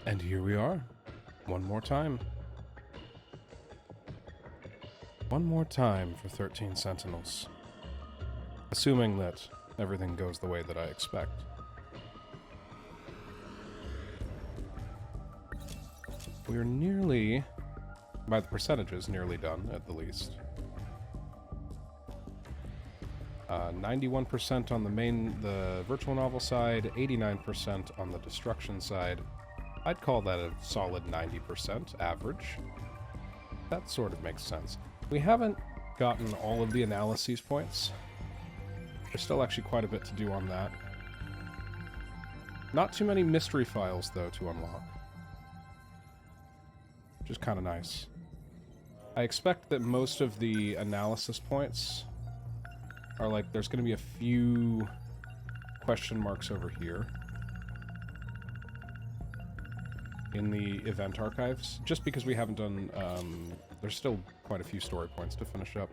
And here we are. One more time. One more time for 13 Sentinels. Assuming that everything goes the way that I expect. We're nearly, by the percentages, nearly done, at the least. 91% on the virtual novel side, 89% on the destruction side. I'd call that a solid 90% average. That sort of makes sense. We haven't gotten all of the analyses points. There's still actually quite a bit to do on that. Not too many mystery files, though, to unlock. Which is kind of nice. I expect that most of the analysis points are like, there's going to be a few question marks over here in the event archives, just because we haven't done, there's still quite a few story points to finish up.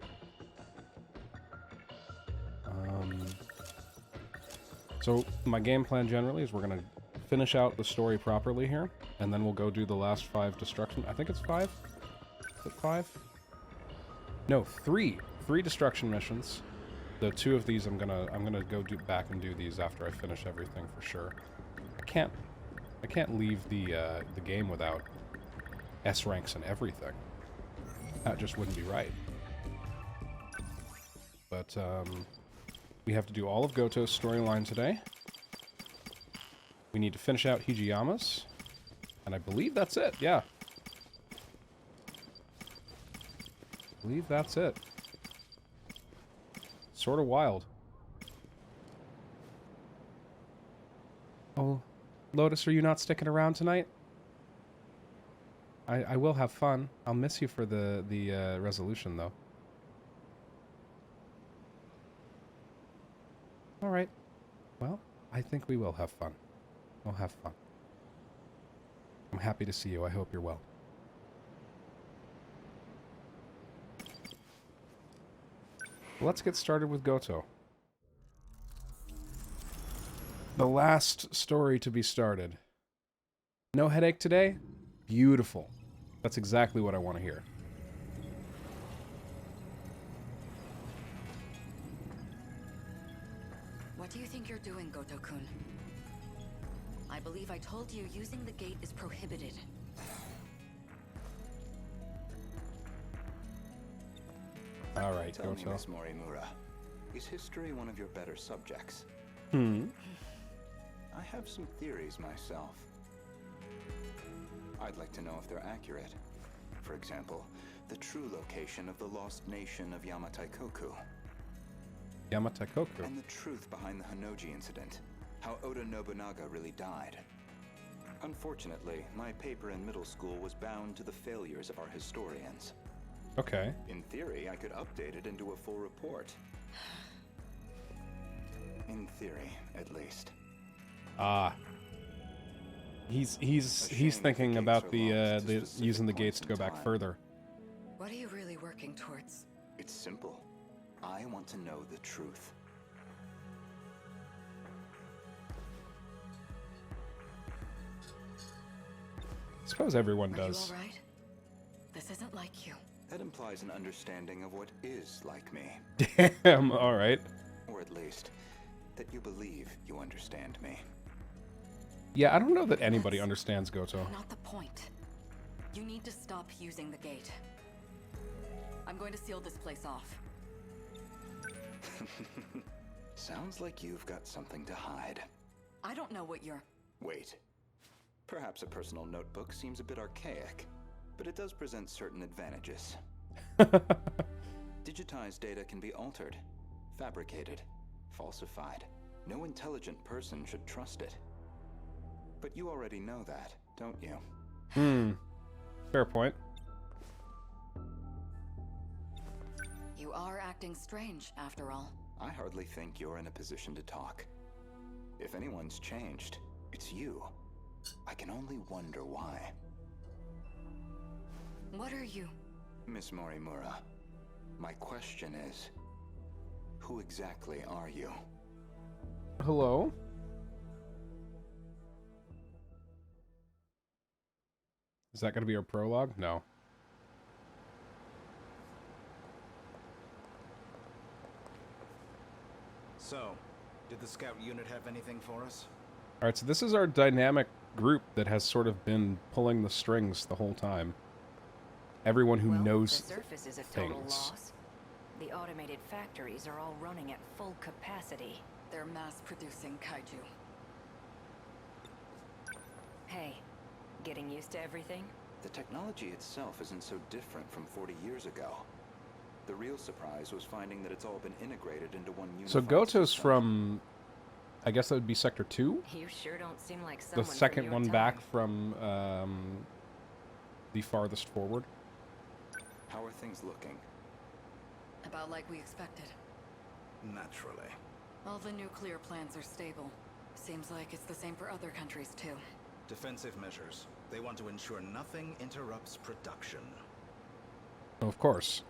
So my game plan generally is we're going to finish out the story properly here, and then we'll go do the last 5 destruction. I think it's 5? Is it 5? No, 3. 3 destruction missions. The 2 of these I'm gonna go back and do these after I finish everything for sure. I can't leave the game without S ranks and everything. That just wouldn't be right. But we have to do all of Goto's storyline today. We need to finish out Hijiyama's, and I believe that's it. Yeah, I believe that's it. Sort of wild. Oh, Lotus, are you not sticking around tonight? I will have fun. I'll miss you for the resolution, though. Alright. Well, I think we will have fun. We'll have fun. I'm happy to see you. I hope you're well. Let's get started with Goto. The last story to be started. No headache today? Beautiful. That's exactly what I want to hear. What do you think you're doing, Goto-kun? I believe I told you using the gate is prohibited. All right, Tell me, Goto. Miss Morimura, is history one of your better subjects? I have some theories myself. I'd like to know if they're accurate. For example, the true location of the lost nation of Yamatai-koku. Yamatai-koku. And the truth behind the Hanoji incident. How Oda Nobunaga really died. Unfortunately, my paper in middle school was bound to the failures of our historians. Okay. In theory, I could update it into a full report. In theory, at least. Ah. He's thinking about the using the gates to go back further. What are you really working towards? It's simple. I want to know the truth. I suppose everyone Are does. you all right? This isn't like you. That implies an understanding of what is like me. Damn, alright. Or at least, that you believe you understand me. Yeah, I don't know that anybody understands Goto. Not the point. You need to stop using the gate. I'm going to seal this place off. Sounds like you've got something to hide. I don't know what you're... Wait. Perhaps a personal notebook seems a bit archaic, but it does present certain advantages. Digitized data can be altered, fabricated, falsified. No intelligent person should trust it. But you already know that, don't you? Fair point. You are acting strange, after all. I hardly think you're in a position to talk. If anyone's changed, it's you. I can only wonder why. What are you? Miss Morimura, my question is, who exactly are you? Hello? Is that going to be our prologue? No. So, did the scout unit have anything for us? Alright, so this is our dynamic group that has sort of been pulling the strings the whole time. Everyone who knows the surface is a total things. loss. The automated factories are all running at full capacity. They're mass-producing kaiju. Hey, getting used to everything? The technology itself isn't so different from 40 years ago. The real surprise was finding that it's all been integrated into one unified So Goto's system. from, I guess that would be Sector 2? You sure don't seem like The someone from second your one time. back from the farthest forward. How are things looking? About like we expected. Naturally. All the nuclear plants are stable. Seems like it's the same for other countries too. Defensive measures. They want to ensure nothing interrupts production. Oh, of course.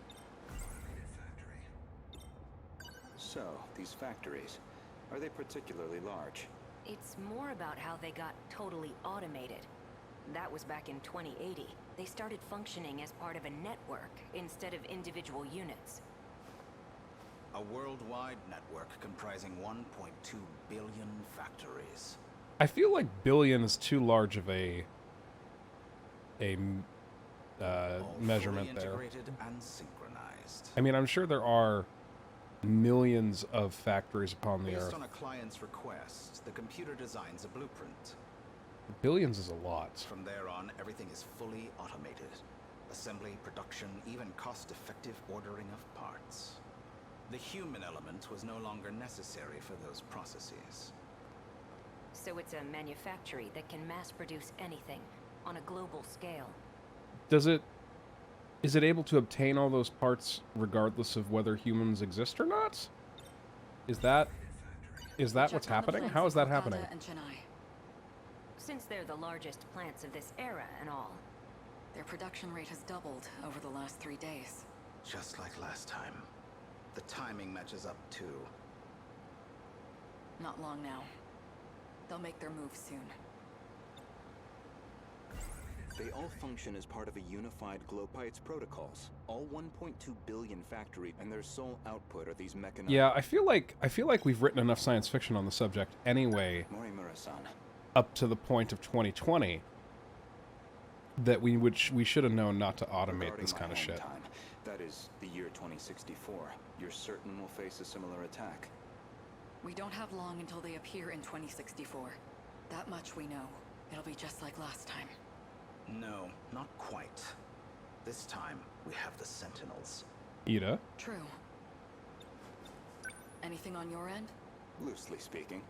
So, these factories, are they particularly large? It's more about how they got totally automated. That was back in 2080. They started functioning as part of a network instead of individual units. A worldwide network comprising 1.2 billion factories. I feel like billion is too large of a All measurement fully there. integrated and synchronized. I mean, I'm sure there are millions of factories upon the Based Earth. on a client's request, the computer designs a blueprint. Billions is a lot. From there on, everything is fully automated. Assembly, production, even cost-effective ordering of parts. The human element was no longer necessary for those processes. So it's a manufactory that can mass produce anything on a global scale. Is it able to obtain all those parts regardless of whether humans exist or not? Is that what's Checked on the happening? plants How is that in happening? Kolkata and Chennai. Since they're the largest plants of this era and all. Their production rate has doubled over the last 3 days. Just like last time. The timing matches up too. Not long now. They'll make their move soon. They all function as part of a unified globe by its protocols. All 1.2 billion factory and their sole output are these mechanized... Yeah, I feel like we've written enough science fiction on the subject anyway, Morimura-san, up to the point of 2020, that we should have known not to automate regarding this my kind of home shit. time, that is, the year 2064, you're certain we'll face a similar attack? We don't have long until they appear in 2064. That much we know. It'll be just like last time. No, not quite. This time, we have the Sentinels. Ida? True. Anything on your end? Loosely speaking.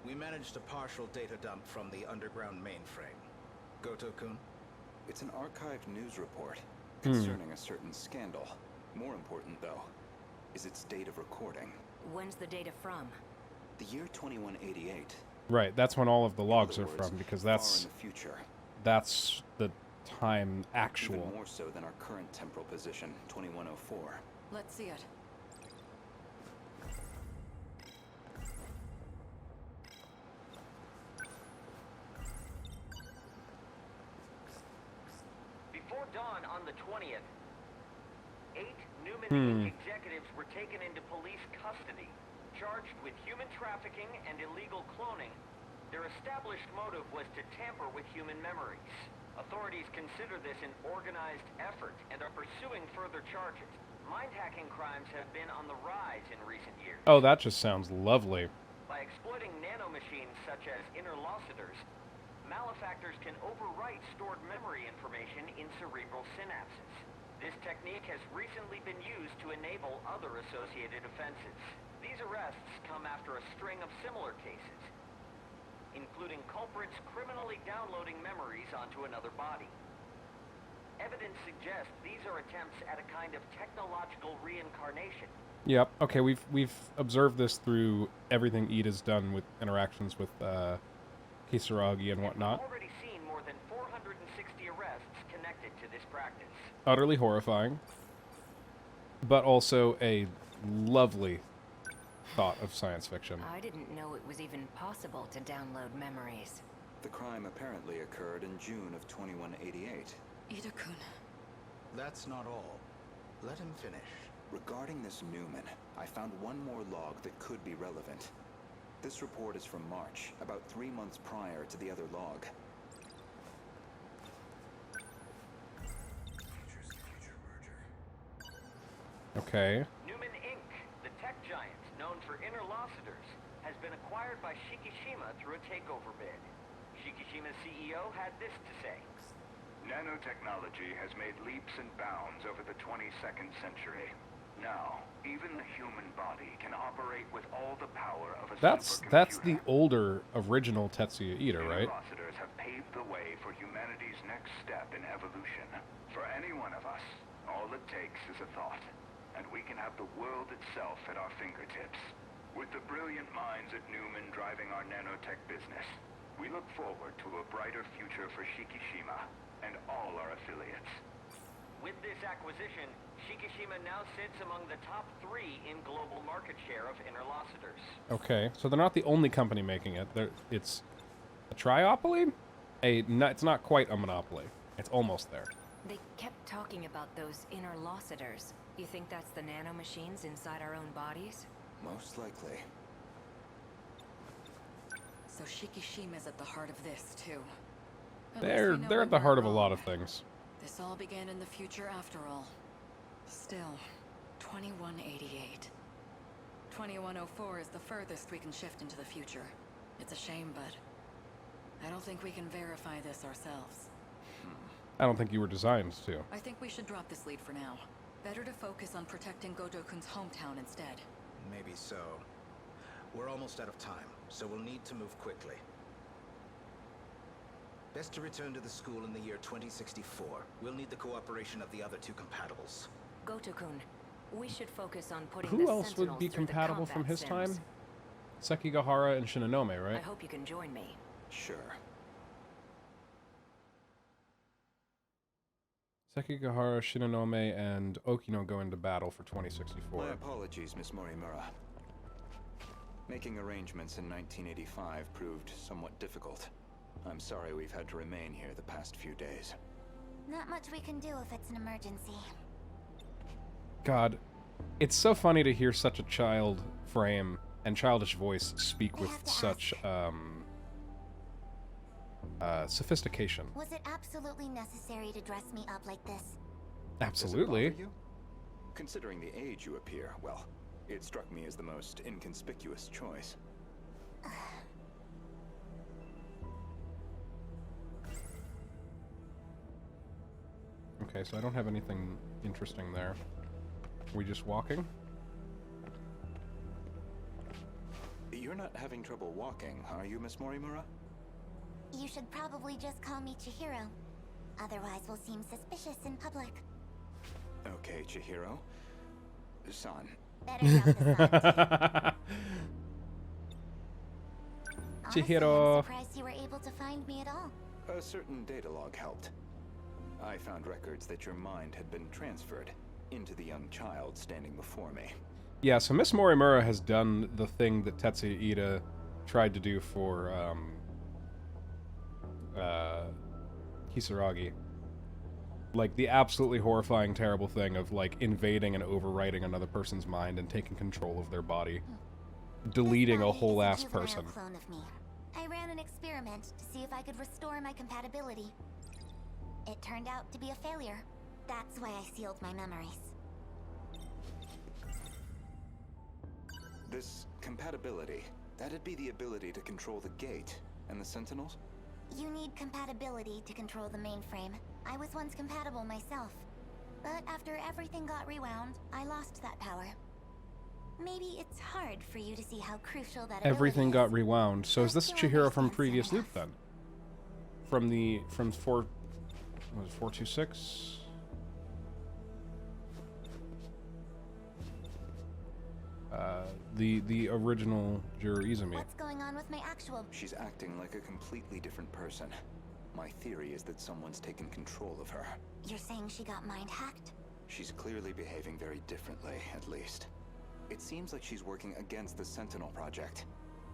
We managed a partial data dump from the underground mainframe. Goto-kun? It's an archived news report concerning a certain scandal. More important, though, is its date of recording. When's the data from? The year 2188. Right, that's when all of the In logs other are words, from, because far that's in the future. that's the time actual. Even more so than our current temporal position, 2104. Let's see it. Before dawn on the 20th, 8 Newman Inc. executives were taken into police custody, charged with human trafficking and illegal cloning. Their established motive was to tamper with human memories. Authorities consider this an organized effort and are pursuing further charges. Mind-hacking crimes have been on the rise in recent years. Oh, that just sounds lovely. By exploiting nanomachines such as interlocutors, malefactors can overwrite stored memory information in cerebral synapses. This technique has recently been used to enable other associated offenses. These arrests come after a string of similar cases, including culprits criminally downloading memories onto another body. Evidence suggests these are attempts at a kind of technological reincarnation. Yep. Okay, we've observed this through everything Ida's done with interactions with Kisaragi and whatnot. We've already seen more than 460 arrests connected to this practice. Utterly horrifying, but also a lovely thought of science fiction. I didn't know it was even possible to download memories. The crime apparently occurred in June of 2188. Ida-kun. That's not all. Let him finish. Regarding this Newman, I found one more log that could be relevant. This report is from March, about 3 months prior to the other log. Okay. Newman Inc., the tech giant known for interlocutors, has been acquired by Shikishima through a takeover bid. Shikishima's CEO had this to say. Nanotechnology has made leaps and bounds over the 22nd century. Now, even the human body can operate with all the power of a That's supercomputer. the older original Tetsuya Ida, right? Interlocutors have paved the way for humanity's next step in evolution. For any one of us, all it takes is a thought, and we can have the world itself at our fingertips. With the brilliant minds at Newman driving our nanotech business, we look forward to a brighter future for Shikishima and all our affiliates. With this acquisition, Shikishima now sits among the top 3 in global market share of interlocutors. Okay, so they're not the only company making it. It's a triopoly? It's not quite a monopoly. It's almost there. They kept talking about those interlocutors. You think that's the nanomachines inside our own bodies? Most likely. So Shikishima's at the heart of this, too. At least They're we know at when the we're heart of a lot wrong. of things. This all began in the future after all. Still, 2188. 2104 is the furthest we can shift into the future. It's a shame, but I don't think we can verify this ourselves. I don't think you were designed to. I think we should drop this lead for now. Better to focus on protecting Gojo-kun's hometown instead. Maybe so. We're almost out of time, so we'll need to move quickly. Best to return to the school in the year 2064. We'll need the cooperation of the other 2 compatibles. Goto-kun, we should focus on putting Who the else would Sentinels be through the compatible from combat his sims. time? Sekigahara and Shinonome, I right? hope you can join me. Sure. Sekigahara, Shinonome, and Okino go into battle for 2064. My apologies, Miss Morimura. Making arrangements in 1985 proved somewhat difficult. I'm sorry we've had to remain here the past few days. Not much we can do if it's an emergency. God, it's so funny to hear such a child frame and childish voice speak I with have to such sophistication. Was it absolutely necessary to dress me up like this? Does it Absolutely. bother you? Considering the age you appear, well, it struck me as the most inconspicuous choice. Okay, so I don't have anything interesting there. Are we just walking? You're not having trouble walking, are you, Miss Morimura? You should probably just call me Chihiro. Otherwise, we'll seem suspicious in public. Okay, Chihiro. San. Better drop the Honestly, Chihiro. I'm surprised you were able to find me at all. A certain data log helped. I found records that your mind had been transferred into the young child standing before me. Yeah, so Miss Morimura has done the thing that Tetsuya Ida tried to do for Kisaragi. Like, the absolutely horrifying, terrible thing of, like, invading and overwriting another person's mind and taking control of their body. Deleting a This body whole is a ass juvenile person. clone of me. I ran an experiment to see if I could restore my compatibility. It turned out to be a failure. That's why I sealed my memories. This compatibility, that'd be the ability to control the gate and the Sentinels? You need compatibility to control the mainframe. I was once compatible myself. But after everything got rewound, I lost that power. Maybe it's hard for you to see how crucial that Everything ability got is. rewound. So is this Just to Chihiro from understand previous soon loop then? From 426? The original Jiro Izumi. What's going on with my actual... She's acting like a completely different person. My theory is that someone's taken control of her. You're saying she got mind-hacked? She's clearly behaving very differently, at least. It seems like she's working against the Sentinel project.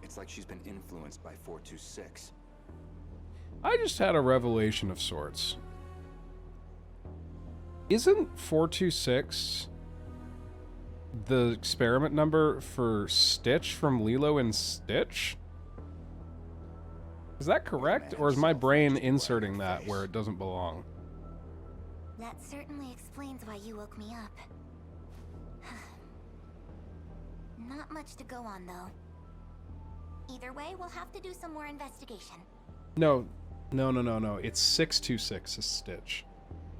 It's like she's been influenced by 426. I just had a revelation of sorts. Isn't 426 the experiment number for Stitch from Lilo and Stitch? Is that correct, or is my brain inserting that where it doesn't belong? That certainly explains why you woke me up. Not much to go on, though. Either way, we'll have to do some more investigation. No. It's 626 is Stitch.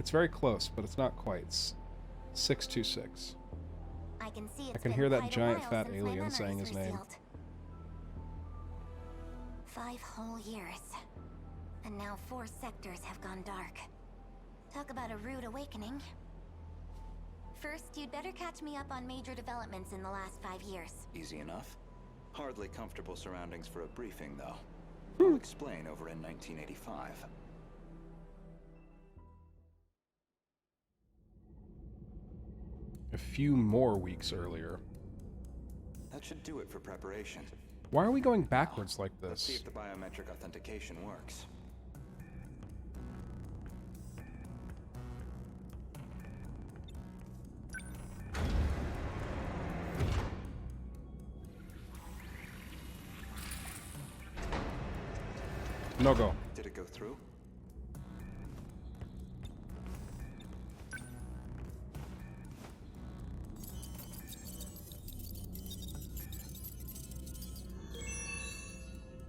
It's very close, but it's not quite. It's 626. I can see I can hear that giant fat alien saying his name. 5 whole years. And now 4 sectors have gone dark. Talk about a rude awakening. First, you'd better catch me up on major developments in the last 5 years. Easy enough. Hardly comfortable surroundings for a briefing, though. I'll explain over in 1985. A few more weeks earlier. That should do it for preparation. Why are we going backwards like Let's see this? if the biometric authentication works. No go. Did it go through?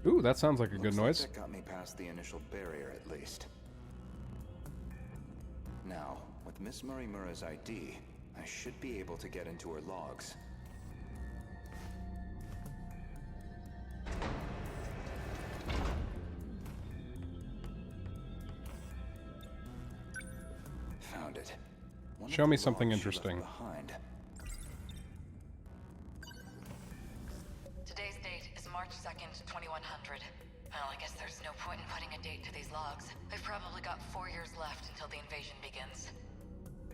Ooh, that sounds like a good Looks like noise. that got me past the initial barrier, at least. Now, with Miss Murray-Mura's ID, I should be able to get into her logs. Found it. One of Show me the something logs she left interesting. behind. Today's date is March 2nd, 2100. Well, I guess there's no point in putting a date to these logs. They've probably got 4 years left until the invasion begins.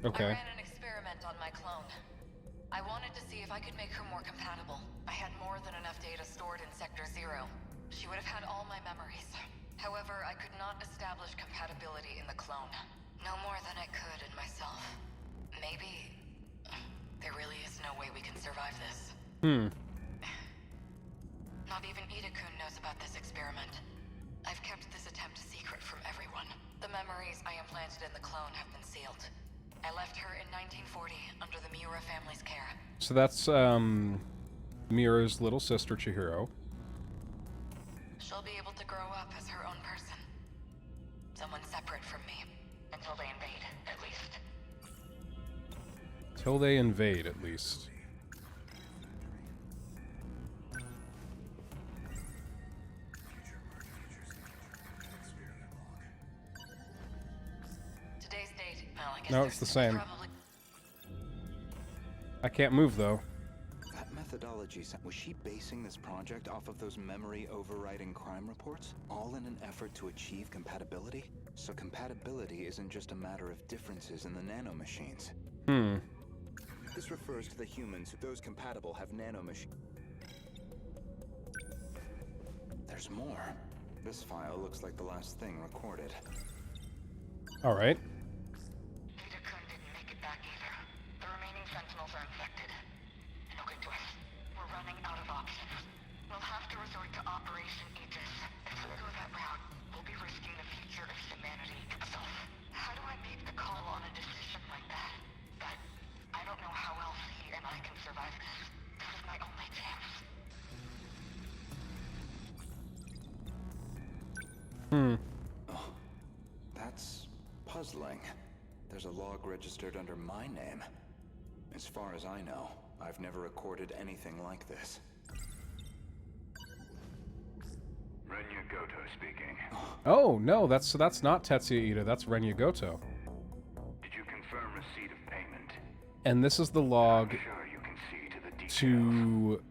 Okay. I ran an experiment on my clone. I wanted to see if I could make her more compatible. I had more than enough data stored in Sector 0. She would have had all my memories. However, I could not establish compatibility in the clone. No more than I could in myself. Maybe there really is no way we can survive this. Not even Ida-kun knows about this experiment. I've kept this attempt secret from everyone. The memories I implanted in the clone have been sealed. I left her in 1940 under the Miura family's care. So that's Mira's little sister Chihiro. She'll be able to grow up as her own person. Someone separate from me. Until they invade, at least. Till they invade, at least. Today's date, well, I guess No, it's the there's same. probably... I can't move, though. That methodology, was she basing this project off of those memory overriding crime reports? All in an effort to achieve compatibility? So compatibility isn't just a matter of differences in the nanomachines. This refers to the humans. Those compatible have nanomachines. There's more. This file looks like the last thing recorded. Alright. Ida-kun didn't make it back either. The remaining Sentinels are infected. No good to us. We're running out of options. We'll have to resort to Operation Aegis. If we go that route, we'll be risking the future of humanity itself. How do I make the call on a decision like that? But I don't know how else he and I can survive this. This is my only chance. That's puzzling. There's a log registered under my name. As far as I know, I've never recorded anything like this. Renya Goto speaking. Oh, no, that's not Tetsuya Ida, that's Renya Goto. Did you confirm receipt of payment? And this is the log I'm sure you can see to the details. to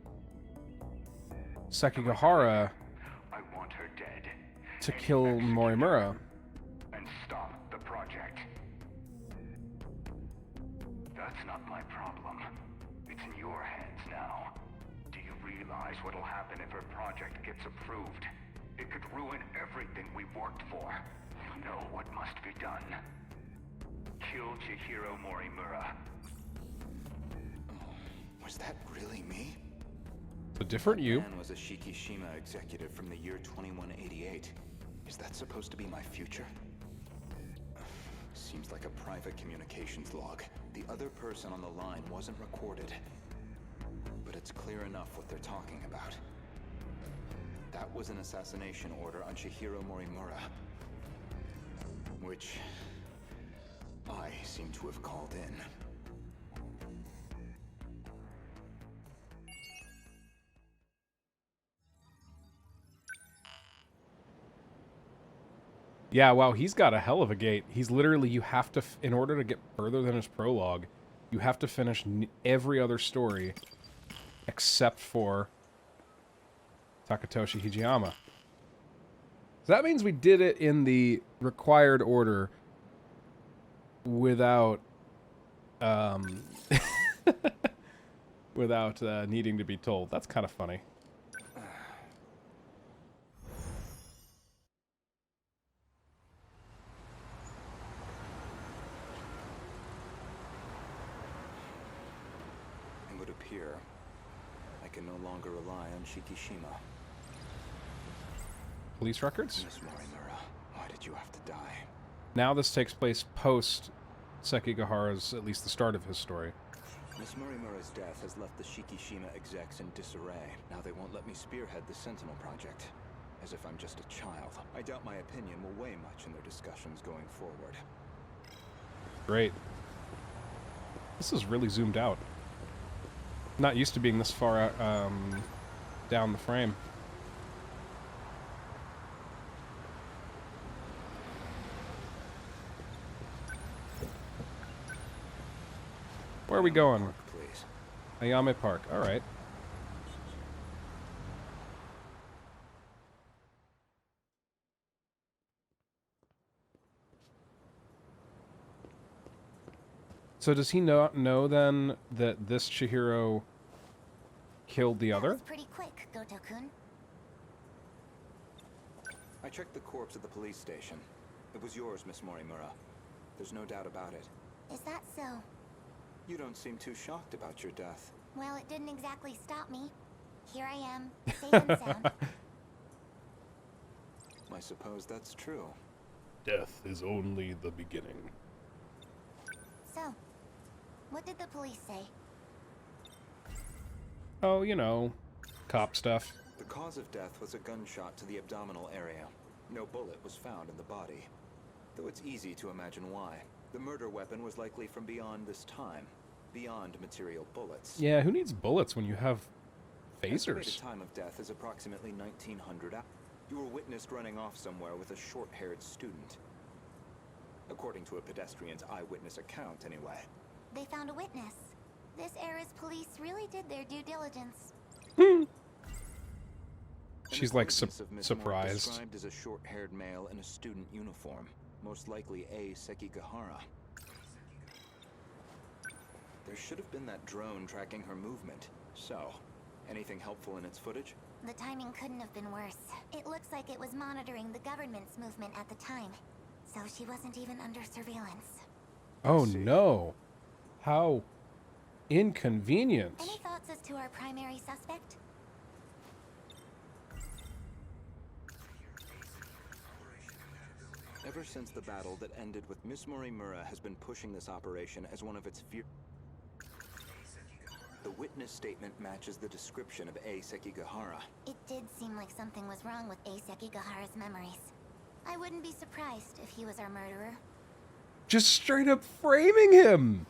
Sekigahara I want her dead. to And kill execute her Morimura. and stop the project. That's not my problem. It's in your hands now. Do you realize what'll happen if her project gets approved? It could ruin everything we've worked for. You know what must be done. Kill Chihiro Morimura. Was that really me? A different you. Man was a Shikishima executive from the year 2188. Is that supposed to be my future? Seems like a private communications log. The other person on the line wasn't recorded. But it's clear enough what they're talking about. That was an assassination order on Chihiro Morimura. Which I seem to have called in. Yeah, wow, he's got a hell of a gate. He's literally, you have to, in order to get further than his prologue, you have to finish every other story except for Takatoshi Hijiyama. So that means we did it in the required order without, without needing to be told. That's kind of funny. It would appear I can no longer rely on Shikishima. Police records? Miss Morimura, why did you have to die? Now this takes place post Sekigahara's, at least the start of his story. Miss Morimura's death has left the Shikishima execs in disarray. Now they won't let me spearhead the Sentinel project. As if I'm just a child. I doubt my opinion will weigh much in their discussions going forward. Great. This is really zoomed out. Not used to being this far out, down the frame. Where are we going? Park, please. Ayame Park. All right. So does he know then that this Chihiro killed the That other? was pretty quick, Goto-kun. I checked the corpse at the police station. It was yours, Miss Morimura. There's no doubt about it. Is that so? You don't seem too shocked about your death. Well, it didn't exactly stop me. Here I am, safe and sound. I suppose that's true. Death is only the beginning. So, what did the police say? Oh, you know, cop stuff. The cause of death was a gunshot to the abdominal area. No bullet was found in the body. Though it's easy to imagine why. The murder weapon was likely from beyond this time. Beyond material bullets. Yeah, who needs bullets when you have Estimated phasers? time of death is approximately 1900 hours. You were witnessed running off somewhere with a short-haired student. According to a pedestrian's eyewitness account, anyway. They found a witness. This era's police really did their due diligence. She's like An acquaintance of Miss Moore surprised. described as a short-haired male in a student uniform. Most likely A. Sekigahara. There should have been that drone tracking her movement. So, anything helpful in its footage? The timing couldn't have been worse. It looks like it was monitoring the government's movement at the time. So she wasn't even under surveillance. Oh see. no. How inconvenient. Any thoughts as to our primary suspect? Ever since the battle that ended with Miss Morimura has been pushing this operation as one of its The witness statement matches the description of A. Sekigahara. It did seem like something was wrong with A. Sekigahara's memories. I wouldn't be surprised if he was our murderer. Just straight up framing him.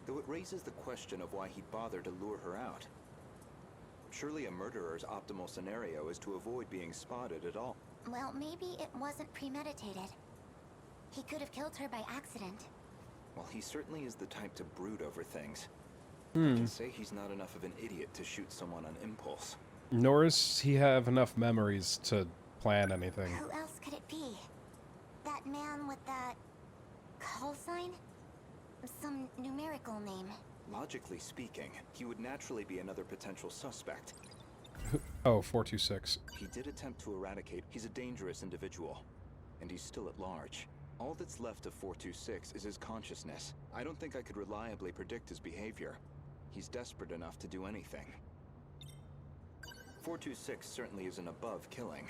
Though it raises the question of why he'd bother to lure her out. Surely a murderer's optimal scenario is to avoid being spotted at all. Well, maybe it wasn't premeditated. He could have killed her by accident. Well, he certainly is the type to brood over things. I can say he's not enough of an idiot to shoot someone on impulse. Nor does he have enough memories to plan anything. Who else could it be? That man with that call sign? Some numerical name. Logically speaking, he would naturally be another potential suspect. Oh, 426. He did attempt to eradicate. He's a dangerous individual, and he's still at large. All that's left of 426 is his consciousness. I don't think I could reliably predict his behavior. He's desperate enough to do anything. 426 certainly isn't above killing.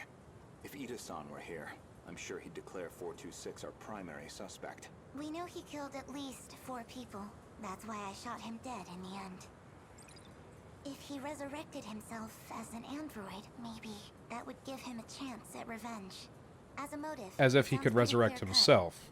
If Ida-san were here, I'm sure he'd declare 426 our primary suspect. We know he killed at least 4 people. That's why I shot him dead in the end. If he resurrected himself as an android, maybe that would give him a chance at revenge. As a motive. As if he sounds could pretty resurrect clear-cut. himself.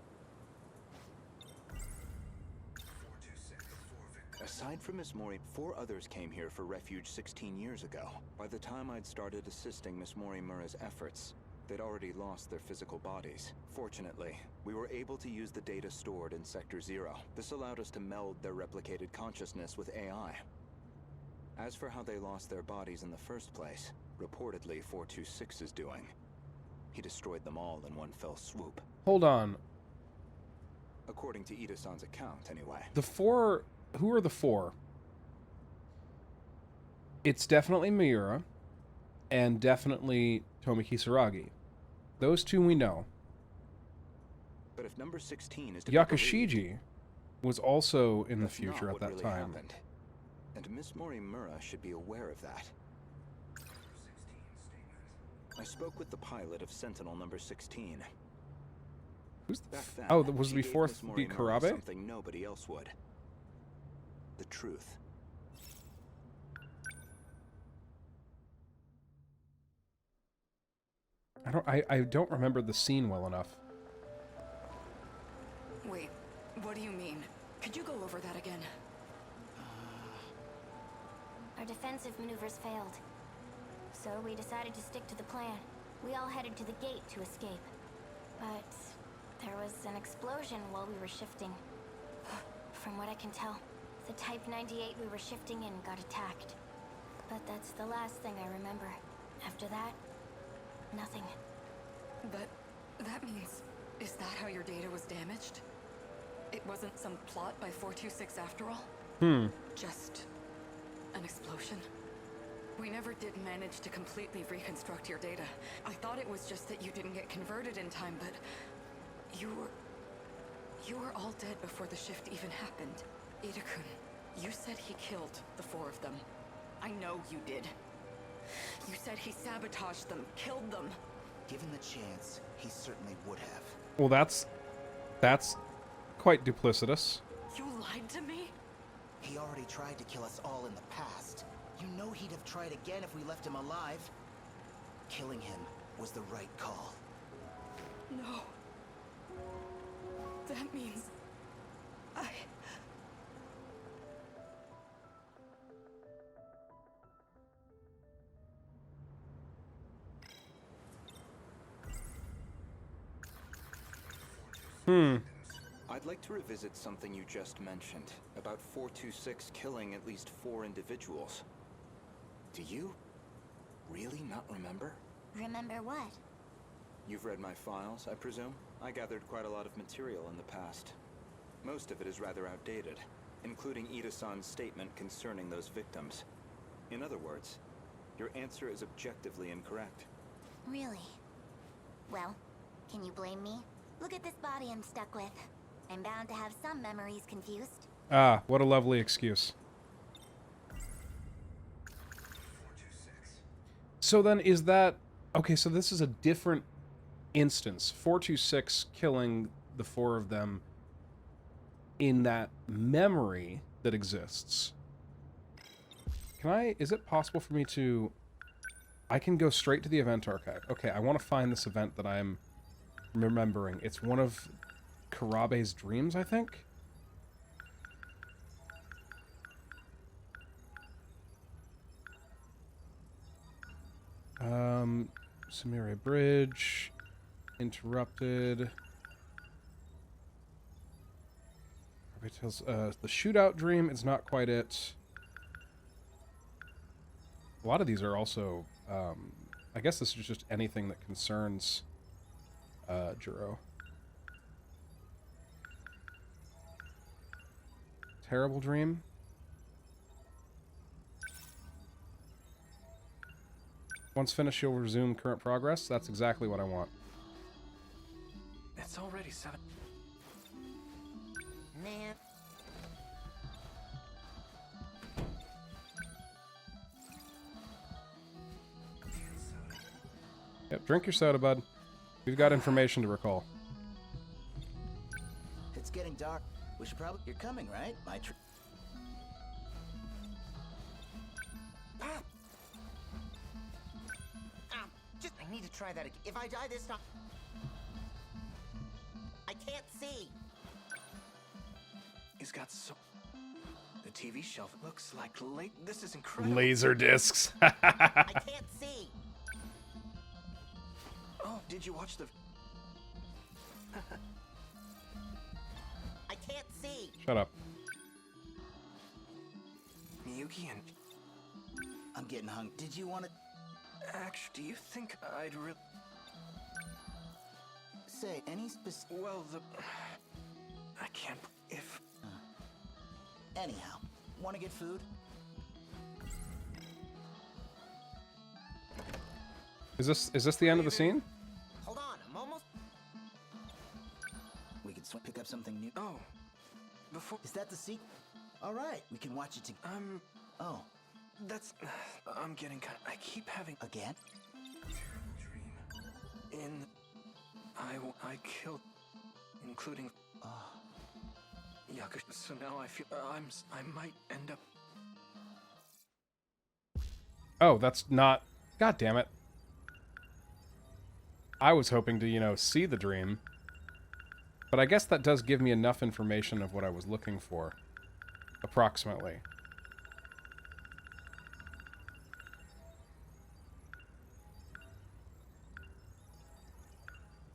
Aside from Miss Mori, 4 others came here for refuge 16 years ago. By the time I'd started assisting Miss Morimura's efforts, they'd already lost their physical bodies. Fortunately, we were able to use the data stored in Sector 0. This allowed us to meld their replicated consciousness with AI. As for how they lost their bodies in the first place, reportedly 426 is doing. He destroyed them all in one fell swoop. Hold on. According to Ida-san's account, anyway. The 4... Who are the 4? It's definitely Miura, and definitely Tomi Kisaragi. Those 2 we know. But if number 16 is to be believed, Yakashiji was also in the that's not future at what that really time. happened. And Miss Morimura should be aware of that. I spoke with the pilot of Sentinel number 16. Who's the Back then, oh, was she the gave fourth Miss be Morimura Karabe? something nobody else would. The truth. I don't remember the scene well enough. Wait, what do you mean? Could you go over that again? Our defensive maneuvers failed. So we decided to stick to the plan. We all headed to the gate to escape. But there was an explosion while we were shifting. From what I can tell, the Type 98 we were shifting in got attacked. But that's the last thing I remember. After that, nothing. But that means... Is that how your data was damaged? It wasn't some plot by 426 after all? Just... an explosion? We never did manage to completely reconstruct your data. I thought it was just that you didn't get converted in time, but... You were all dead before the shift even happened. Ida-kun, you said he killed the 4 of them. I know you did. You said he sabotaged them, killed them. Given the chance, he certainly would have. Well, that's quite duplicitous. You lied to me? He already tried to kill us all in the past. You know he'd have tried again if we left him alive. Killing him was the right call. No. That means... I'd like to revisit something you just mentioned, about 426 killing at least 4 individuals. Do you really not remember? Remember what? You've read my files, I presume? I gathered quite a lot of material in the past. Most of it is rather outdated, including Ida-san's statement concerning those victims. In other words, your answer is objectively incorrect. Really? Well, can you blame me? Look at this body I'm stuck with. I'm bound to have some memories confused. Ah, what a lovely excuse. So then is that... Okay, so this is a different instance. 426 killing the 4 of them in that memory that exists. Can I... Is it possible for me to... I can go straight to the event archive. Okay, I want to find this event that I'm remembering. It's one of Karabe's dreams, I think? Sumire Bridge. Interrupted. The shootout dream is not quite it. A lot of these are also... I guess this is just anything that concerns Juro. Terrible dream. Once finished, you'll resume current progress. That's exactly what I want. It's already 7. Man. Yep, drink your soda, bud. We've got information to recall. It's getting dark. We should probably... You're coming, right? Ah! I need to try that again. If I die this time... I can't see! He's got so... The TV shelf looks like late. This is incredible. Laser discs. I can't see! Oh, did you watch the... I can't see! Shut up. Miyuki and... I'm getting hung. Did you want to... Actually, do you think I'd really... Say, any specific... Well, I can't... If... Anyhow, want to get food? Is this the end of the scene? Hold on, I'm almost... We can pick up something new. Oh. Before... Is that the sequel? Alright, we can watch it together. Oh. That's... I'm getting kind of... I keep having... Again? Dream. I killed... Including... Yakush. So now I feel... I might end up... Oh, that's not... God damn it. I was hoping to, you know, see the dream. But I guess that does give me enough information of what I was looking for. Approximately.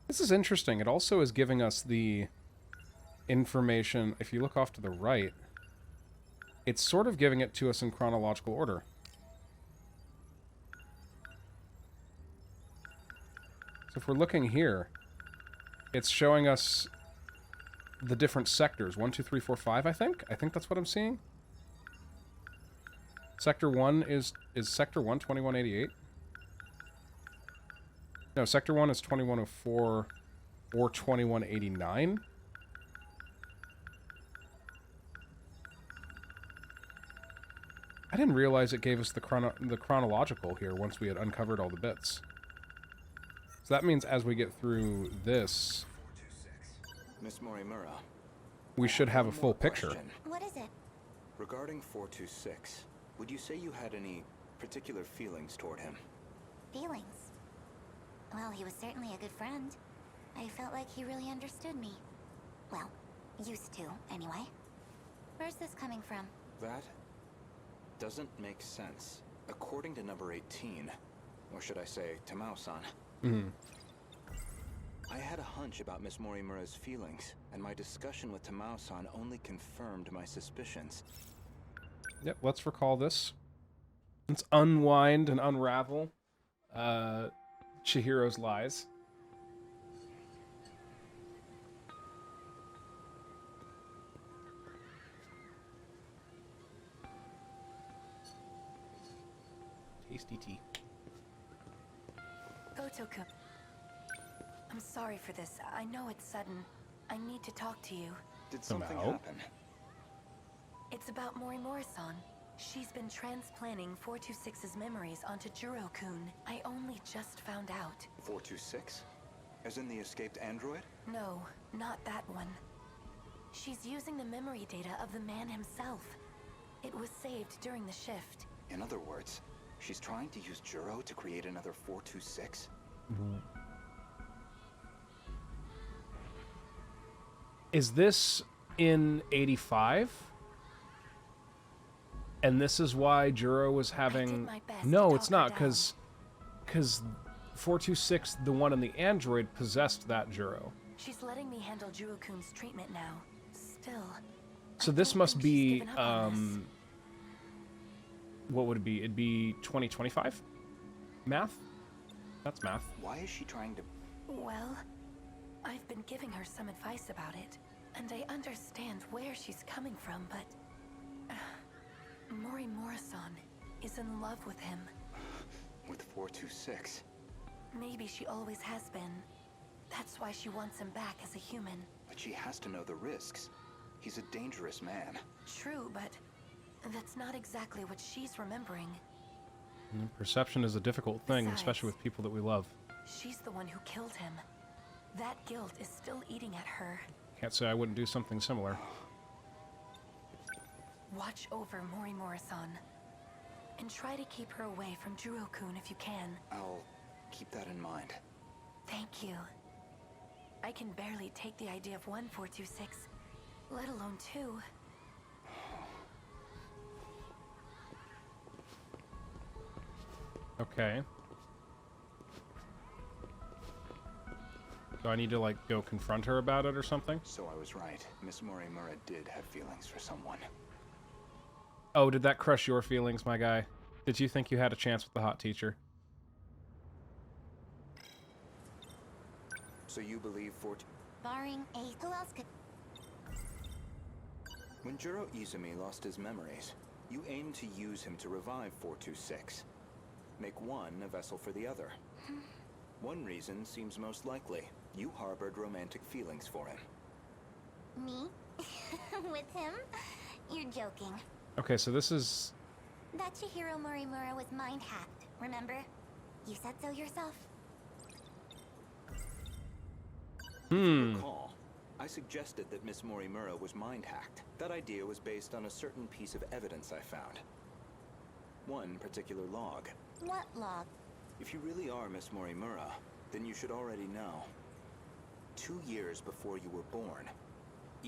This is interesting. It also is giving us the information. If you look off to the right, it's sort of giving it to us in chronological order. So if we're looking here, it's showing us the different sectors. 1, 2, 3, 4, 5, I think? I think that's what I'm seeing. Sector 1 is Sector 1 2188? No, Sector 1 is 2104 or 2189. I didn't realize it gave us the chronological here once we had uncovered all the bits. So that means as we get through this, Miss Morimura, we should have a full picture. question. What is it? Regarding 426, would you say you had any particular feelings toward him? Feelings? Well, he was certainly a good friend. I felt like he really understood me. Well, used to, anyway. Where's this coming from? That doesn't make sense. According to number 18, or should I say, Tamao-san, I had a hunch about Miss Morimura's feelings, and my discussion with Tamao-san only confirmed my suspicions. Yep, let's recall this. Let's unwind and unravel Chihiro's lies. Tasty tea. Gotoku. I'm sorry for this. I know it's sudden. I need to talk to you. Did something Tamao? happen? It's about Morimura-san. She's been transplanting 426's memories onto Juro-kun. I only just found out. 426? As in the escaped android? No, not that one. She's using the memory data of the man himself. It was saved during the shift. In other words, she's trying to use Juro to create another 426? Is this in 85? And this is why Juro was having... my best No, to it's talk her not, because 426, the one in the android, possessed that Juro. She's letting me handle Juro-kun's treatment now. Still. So I this don't must think she's be, given up on this. what would it be? It'd be 2025? Math? That's math. Why is she trying to... Well, I've been giving her some advice about it, and I understand where she's coming from, but... Morimura-san is in love with him. with 426. Maybe she always has been. That's why she wants him back as a human. But she has to know the risks. He's a dangerous man. True, but that's not exactly what she's remembering. Perception is a difficult thing, especially with people that we love. She's the one who killed him. That guilt is still eating at her. Can't say I wouldn't do something similar. Watch over Morimura-san. And try to keep her away from Juro-kun if you can. I'll keep that in mind. Thank you. I can barely take the idea of 1426, let alone 2. Okay. So I need to, like, go confront her about it or something? So I was right. Miss Morimura did have feelings for someone. Oh, did that crush your feelings, my guy? Did you think you had a chance with the hot teacher? So you believe Barring a... Who else could... When Juro Izumi lost his memories, you aimed to use him to revive 426. Make one a vessel for the other. One reason seems most likely. You harbored romantic feelings for him. Me? With him? You're joking. Okay, so this is... That Chihiro Morimura was mind-hacked, remember? You said so yourself. Recall, I suggested that Miss Morimura was mind-hacked. That idea was based on a certain piece of evidence I found. One particular log. What log? If you really are Miss Morimura, then you should already know. 2 years before you were born,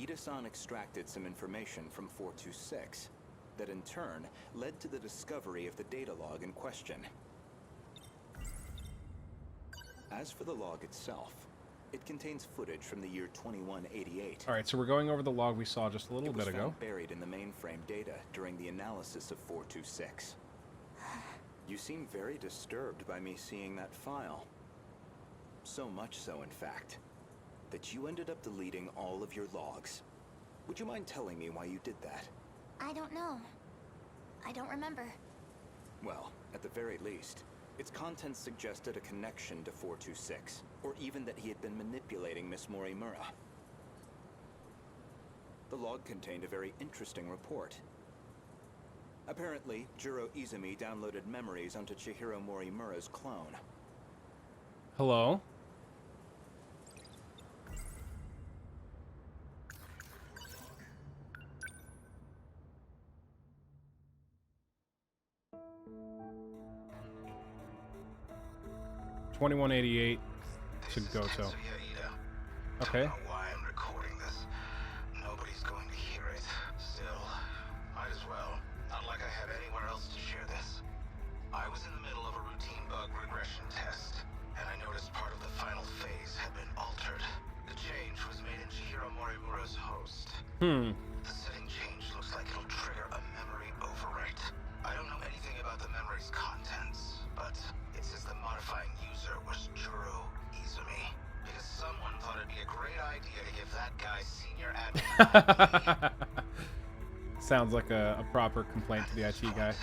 Ida-san extracted some information from 426 that in turn led to the discovery of the data log in question. As for the log itself, it contains footage from the year 2188. Alright, so we're going over the log we saw just a little bit ago. It was found buried in the mainframe data during the analysis of 426. You seem very disturbed by me seeing that file. So much so, in fact, that you ended up deleting all of your logs. Would you mind telling me why you did that? I don't know. I don't remember. Well, at the very least, its contents suggested a connection to 426, or even that he had been manipulating Miss Morimura. The log contained a very interesting report. Apparently, Juro Izumi downloaded memories onto Chihiro Morimura's clone. Hello? $21.88 to Goto. Okay. I don't know why I'm recording this. Nobody's going to hear it. Still, might as well. Not like I have anywhere else to share this. I was in the middle of a routine bug regression test, and I noticed part of the final phase had been altered. The change was made in Chihiro Morimura's host. The setting change looks like it'll trigger a memory overwrite. I don't know anything about the memory's contents, but it says the modifying user was Juro Izumi. Because someone thought it'd be a great idea to give that guy senior admin. Sounds like a proper complaint to the IT guy.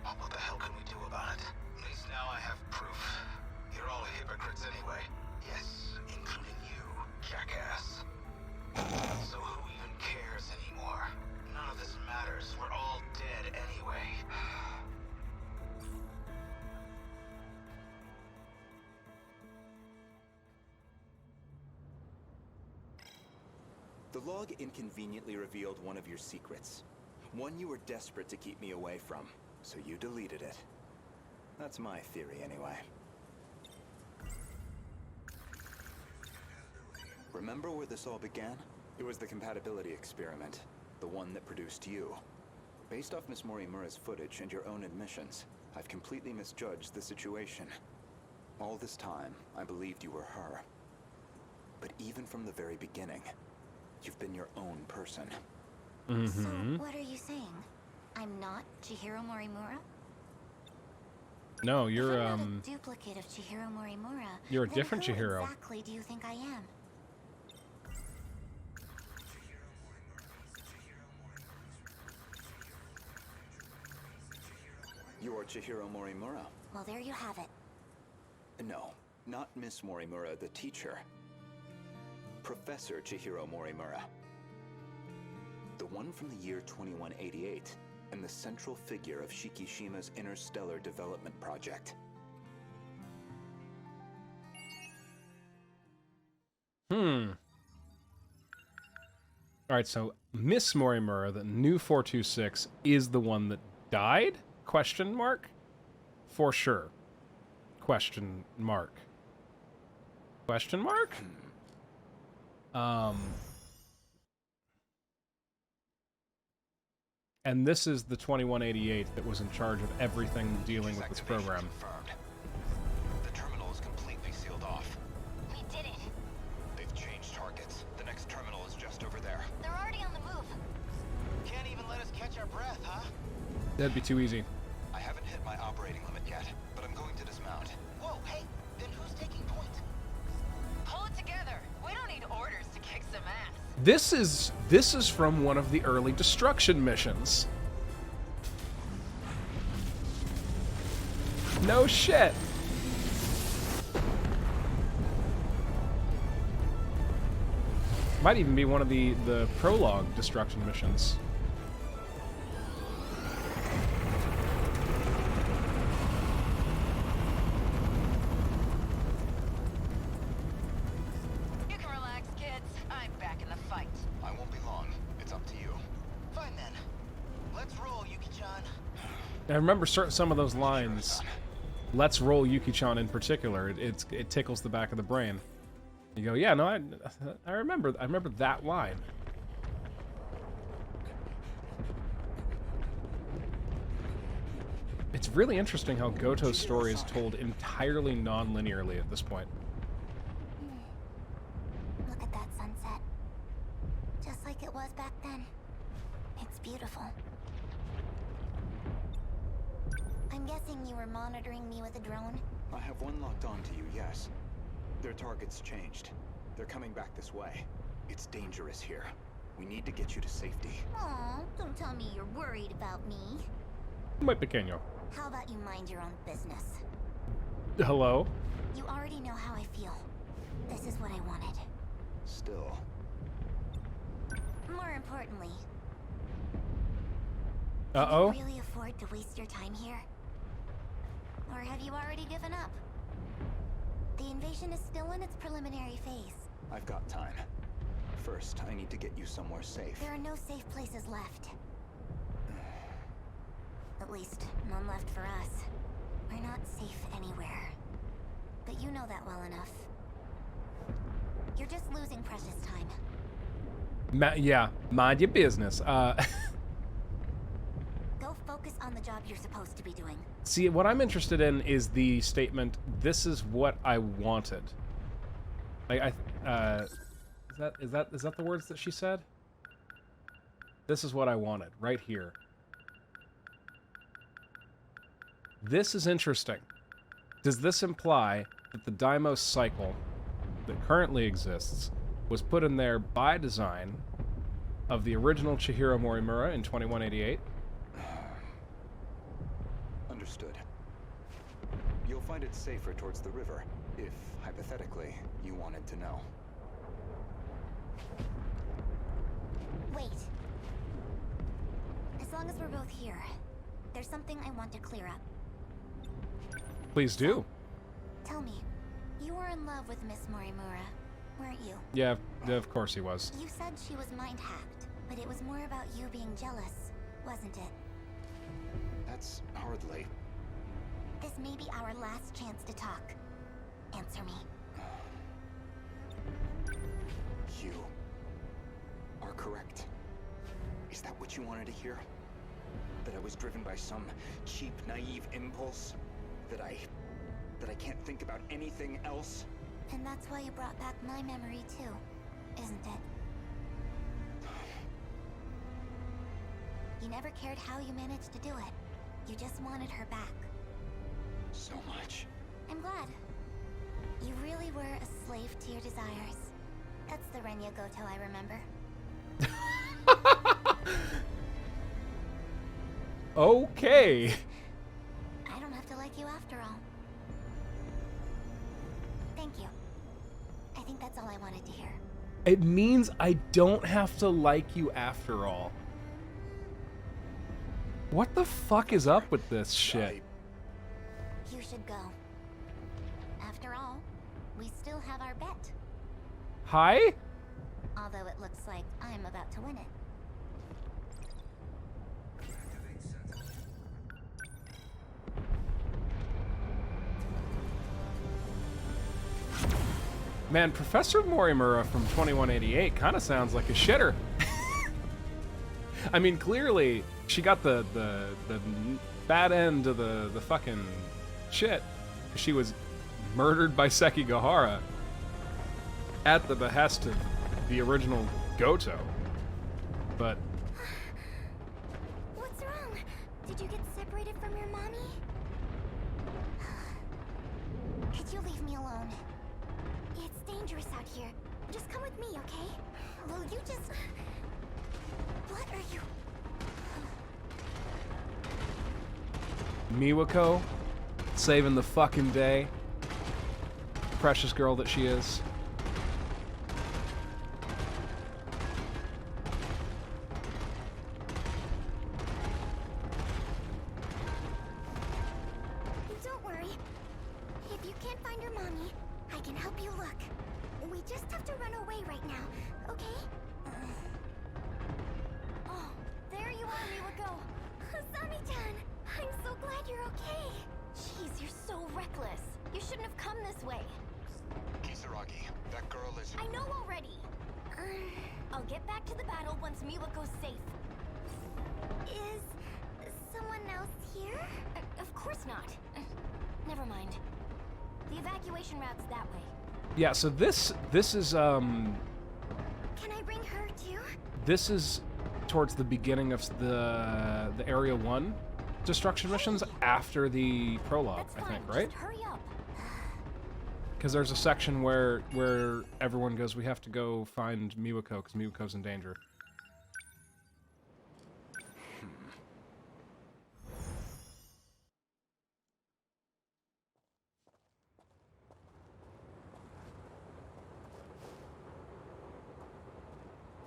What the hell can we do about it? At least now I have proof. You're all hypocrites anyway. Yes, including you, jackass. So who even cares anymore? None of this matters. We're all dead anyway. The log inconveniently revealed one of your secrets. One you were desperate to keep me away from, so you deleted it. That's my theory, anyway. Remember where this all began? It was the compatibility experiment, the one that produced you. Based off Miss Morimura's footage and your own admissions, I've completely misjudged the situation. All this time, I believed you were her. But even from the very beginning, you've been your own person. So, what are you saying? I'm not Chihiro Morimura? No, you're If I'm not a duplicate of Chihiro Morimura, you're a then different who Chihiro. exactly do you think I am? You're Chihiro Morimura. Well, there you have it. No, not Miss Morimura, the teacher. Professor Chihiro Morimura. The one from the year 2188, and the central figure of Shikishima's interstellar development project. Alright, so Miss Morimura, the new 426, is the one that died? Question mark? For sure. Question mark. Question mark? And this is the 2188 that was in charge of everything dealing with this program. Confirmed. The terminal is completely sealed off. We did it. They've changed targets. The next terminal is just over there. They're already on the move. Can't even let us catch our breath, huh? That'd be too easy. I haven't hit my operating limit yet, but I'm going to dismount. Whoa, hey, then who's taking point? Pull it together. We don't need orders to kick some ass. This is from one of the early destruction missions. No shit. Might even be one of the prologue destruction missions. You can relax, kids. I'm back in the fight. I won't be long. It's up to you. Fine then. Let's roll, Yuki-chan. I remember some of those lines. Let's roll Yuki-chan in particular. It tickles the back of the brain. You go, yeah, no, I remember that line. It's really interesting how Goto's story is told entirely non-linearly at this point. Look at that sunset. Just like it was back then. It's beautiful. I'm guessing you were monitoring me with a drone? I have one locked onto you, yes. Their target's changed. They're coming back this way. It's dangerous here. We need to get you to safety. Aw, don't tell me you're worried about me. Muy pequeño. How about you mind your own business? Hello? You already know how I feel. This is what I wanted. Still. More importantly, Uh-oh. can you really afford to waste your time here? Or have you already given up? The invasion is still in its preliminary phase. I've got time. First, I need to get you somewhere safe. There are no safe places left. At least, none left for us. We're not safe anywhere. But you know that well enough. You're just losing precious time. Yeah, mind your business. Go focus on the job you're supposed to be doing. See, what I'm interested in is the statement, this is what I wanted. Like, is that the words that she said? This is what I wanted, right here. This is interesting. Does this imply that the Deimos cycle that currently exists was put in there by design of the original Chihiro Morimura in 2188? Understood. You'll find it safer towards the river, if, hypothetically, you wanted to know. Wait. As long as we're both here, there's something I want to clear up. Please do. Tell me, you were in love with Miss Morimura, weren't you? Yeah, of course he was. You said she was mind-hacked, but it was more about you being jealous, wasn't it? That's hardly... This may be our last chance to talk. Answer me. You are correct. Is that what you wanted to hear? That I was driven by some cheap, naive impulse? That I can't think about anything else? And that's why you brought back my memory too, isn't it? You never cared how you managed to do it. You just wanted her back. So much. I'm glad. You really were a slave to your desires. That's the Renya Goto I remember. Okay. I don't have to like you after all. wanted to hear. It means I don't have to like you after all. What the fuck is up with this shit? You should go. After all, we still have our bet. Hi? Although it looks like I'm about to win it. Man, Professor Morimura from 2188 kind of sounds like a shitter. I mean, clearly, she got the bad end of the fucking shit. She was murdered by Sekigahara at the behest of the original Goto. But... What's wrong? Did you get separated from your mommy? Could you leave me alone? It's dangerous out here. Just come with me, okay? Will you just... What are you... Miwako, saving the fucking day. Precious girl that she is. Don't worry. If you can't find your mommy, I can help you look. We just have to run away right now, okay? Oh, there you are, Miwako. Asami-chan, I'm so glad you're okay. Jeez, you're so reckless. You shouldn't have come this way. Kisaragi, that girl is... I know already. I'll get back to the battle once Miwako's safe. Is someone else here? Of course not. Never mind. The evacuation route's that way. Yeah, so this is Can I bring her too? this is towards the beginning of the Area 1 destruction missions after the prologue, That's I fine. think, right? Just hurry up. Because there's a section where everyone goes, we have to go find Miwako because Miwako's in danger.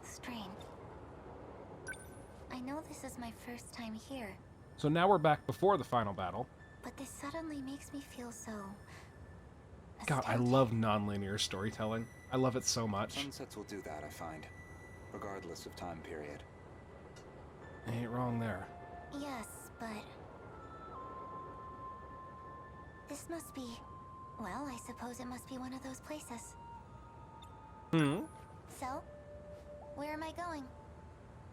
Strange. I know this is my first time here, So now we're back before the final battle. but this suddenly makes me feel so... God, I nostalgic. love non-linear storytelling. I love it so much. Sunsets will do that, I find. Regardless of time period. Ain't wrong there. Yes, but... This must be... Well, I suppose it must be one of those places. Hmm? So, where am I going?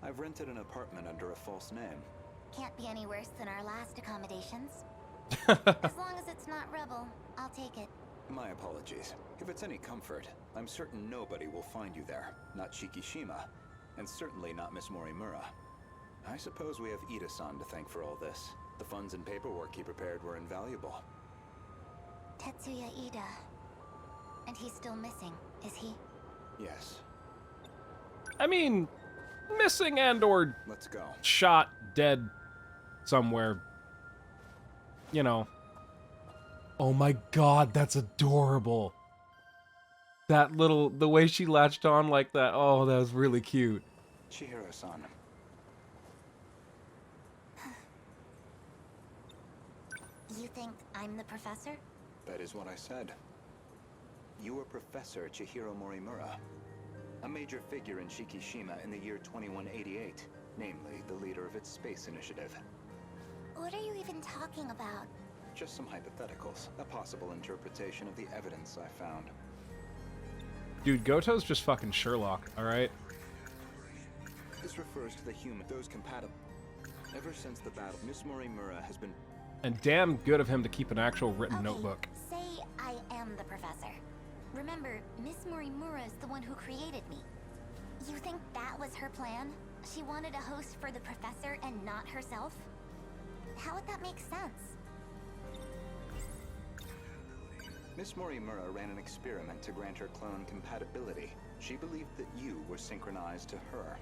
I've rented an apartment under a false name. Can't be any worse than our last accommodations. As long as it's not Rebel, I'll take it. My apologies. If it's any comfort, I'm certain nobody will find you there. Not Shikishima, and certainly not Miss Morimura. I suppose we have Ida-san to thank for all this. The funds and paperwork he prepared were invaluable. Tetsuya Ida. And he's still missing, is he? Yes. I mean, missing and or Let's go. shot, dead somewhere. You know. Oh my god, that's adorable. That little, the way she latched on like that, oh, that was really cute. Chihiro-san. You think I'm the professor? That is what I said. You are Professor Chihiro Morimura, a major figure in Shikishima in the year 2188, namely the leader of its space initiative. What are you even talking about? Just some hypotheticals, a possible interpretation of the evidence I found. Dude, Goto's just fucking Sherlock, alright? This refers to the human, those compatible. Ever since the battle, Miss Morimura has been... And damn good of him to keep an actual written Okay, notebook. say I am the professor. Remember, Miss Morimura is the one who created me. You think that was her plan? She wanted a host for the professor and not herself? How would that make sense? Miss Morimura ran an experiment to grant her clone compatibility. She believed that you were synchronized to her.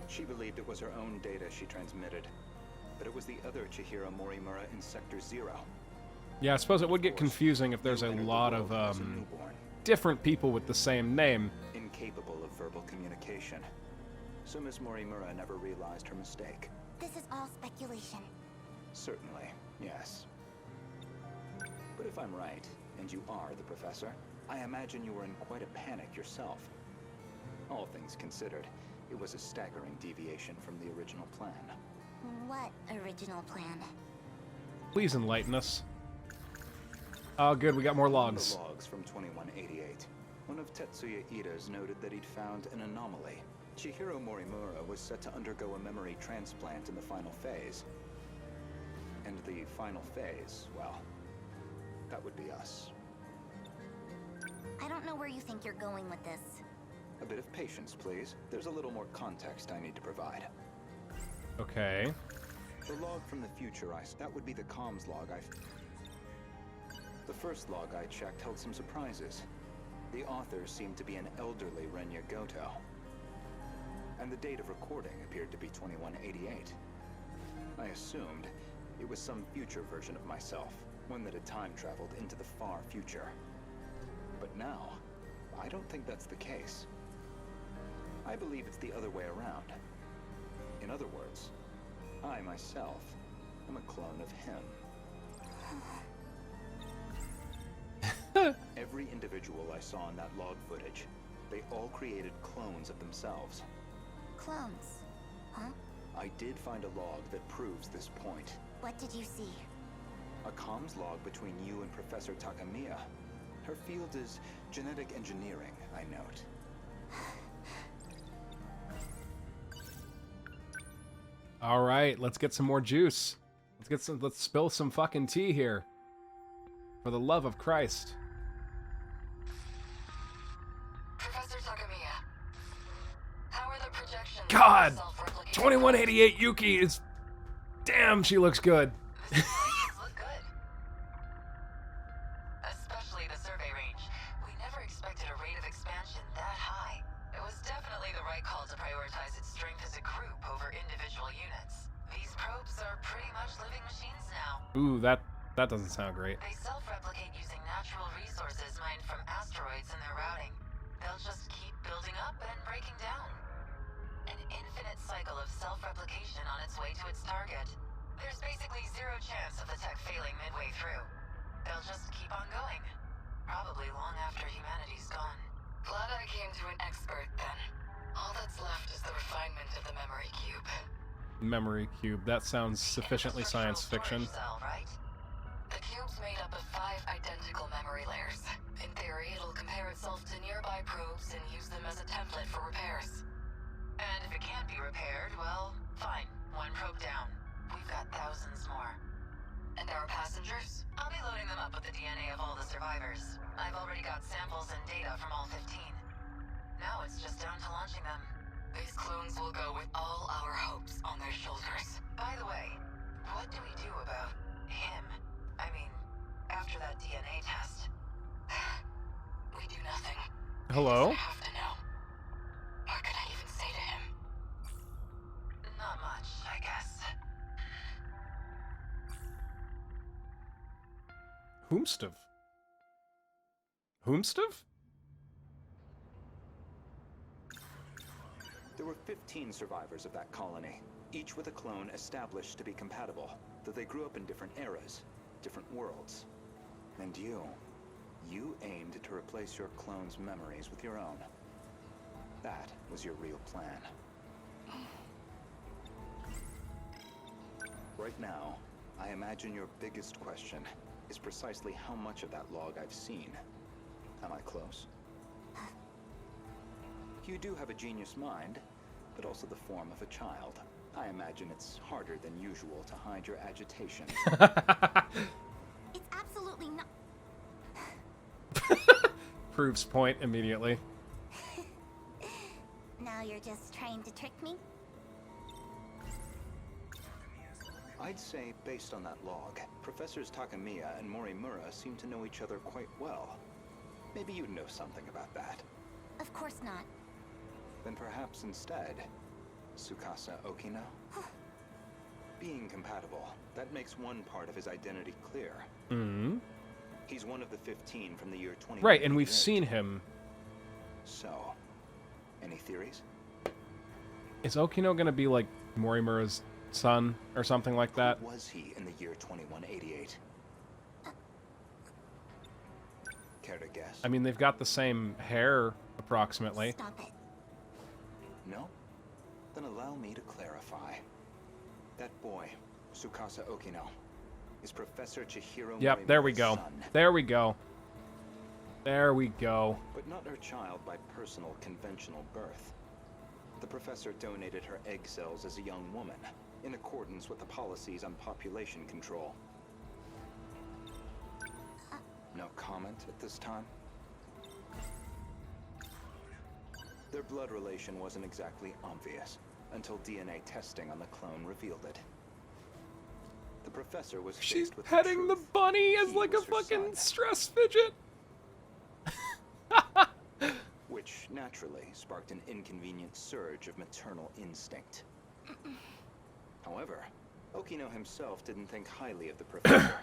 She believed it was her own data she transmitted, but it was the other Chihiro Morimura in Sector 0. Yeah, I suppose it would get confusing if there's a lot of different people with the same name. Incapable of verbal communication. So Miss Morimura never realized her mistake. This is all speculation. Certainly, yes. But if I'm right, and you are the professor, I imagine you were in quite a panic yourself. All things considered, it was a staggering deviation from the original plan. What original plan? Please enlighten us. Oh, good, we got more logs. The logs from 2188. One of Tetsuya Ida's noted that he'd found an anomaly. Chihiro Morimura was set to undergo a memory transplant in the final phase. And the final phase, well, that would be us. I don't know where you think you're going with this. A bit of patience, please. There's a little more context I need to provide. Okay. The log from the future, that would be the comms log The first log I checked held some surprises. The author seemed to be an elderly Renya Goto. And the date of recording appeared to be 2188. I assumed it was some future version of myself, one that had time traveled into the far future. But now, I don't think that's the case. I believe it's the other way around. In other words, I myself am a clone of him. Every individual I saw in that log footage, they all created clones of themselves. Clones? Huh? I did find a log that proves this point. What did you see? A comms log between you and Professor Takamiya. Her field is genetic engineering, I note. All right, let's get some more juice. Let's spill some fucking tea here. For the love of Christ. Professor Takamiya, how are the projections? God! Self-replicating? 2188 Yuki is... Damn, she looks good. Look good. Especially the survey range. We never expected a rate of expansion that high. It was definitely the right call to prioritize its strength as a group over individual units. These probes are pretty much living machines now. Ooh, that doesn't sound great. They self-replicate using natural resources mined from asteroids in their routing. They'll just keep building up and breaking down. An infinite cycle of self-replication on its way to its target. There's basically zero chance of the tech failing midway through. They'll just keep on going. Probably long after humanity's gone. Glad I came to an expert then. All that's left is the refinement of the memory cube. Memory cube. That sounds sufficiently science fiction. Cell, right? The cube's made up of 5 identical memory layers. In theory, it'll compare itself to nearby probes and use them as a template for repairs. And if it can't be repaired, well, fine. One probe down. We've got thousands more. And our passengers? I'll be loading them up with the DNA of all the survivors. I've already got samples and data from all 15. Now it's just down to launching them. These clones will go with all our hopes on their shoulders. By the way, what do we do about him? I mean, after that DNA test. We do nothing. Hello? I have to know. What could I even say to him? Not much, I guess. Whomstov? Whomstov? There were 15 survivors of that colony, each with a clone established to be compatible, though they grew up in different eras, different worlds. And you aimed to replace your clone's memories with your own. That was your real plan. Right now, I imagine your biggest question is precisely how much of that log I've seen. Am I close? You do have a genius mind, but also the form of a child. I imagine it's harder than usual to hide your agitation. It's absolutely not. Proves point immediately. Now you're just trying to trick me? I'd say, based on that log, Professors Takamiya and Morimura seem to know each other quite well. Maybe you know something about that. Of course not. Then perhaps instead, Tsukasa Okino? Being compatible, that makes one part of his identity clear. Mm-hmm. He's one of the 15 from the year 20. Right, and we've seen him. So, any theories? Is Okino gonna be like Morimura's son or something like that? Who was he in the year 2188? Care to guess? I mean, they've got the same hair, approximately. Stop it. No? Then allow me to clarify. That boy, Tsukasa Okino, is Professor Chihiro Yep, there we Morimura's go. son. There we go. There we go. But not her child by personal conventional birth. The professor donated her egg cells as a young woman, in accordance with the policies on population control. No comment at this time? Their blood relation wasn't exactly obvious, until DNA testing on the clone revealed it. The professor was She's faced with petting the truth. bunny as He like a was her fucking son. stress fidget. Which naturally sparked an inconvenient surge of maternal instinct. However, Okino himself didn't think highly of the professor.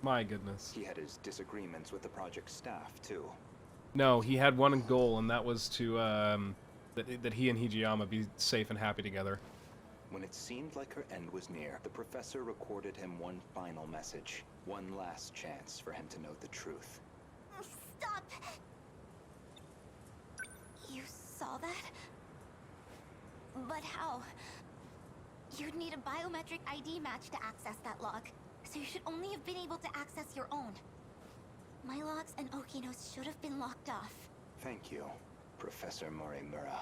My goodness. He had his disagreements with the project staff, too. No, he had one goal, and that was to, that he and Hijiyama be safe and happy together. When it seemed like her end was near, the professor recorded him one final message. One last chance for him to know the truth. Stop! You saw that? But how? You'd need a biometric ID match to access that log, so you should only have been able to access your own. My logs and Okino's should have been locked off. Thank you, Professor Morimura.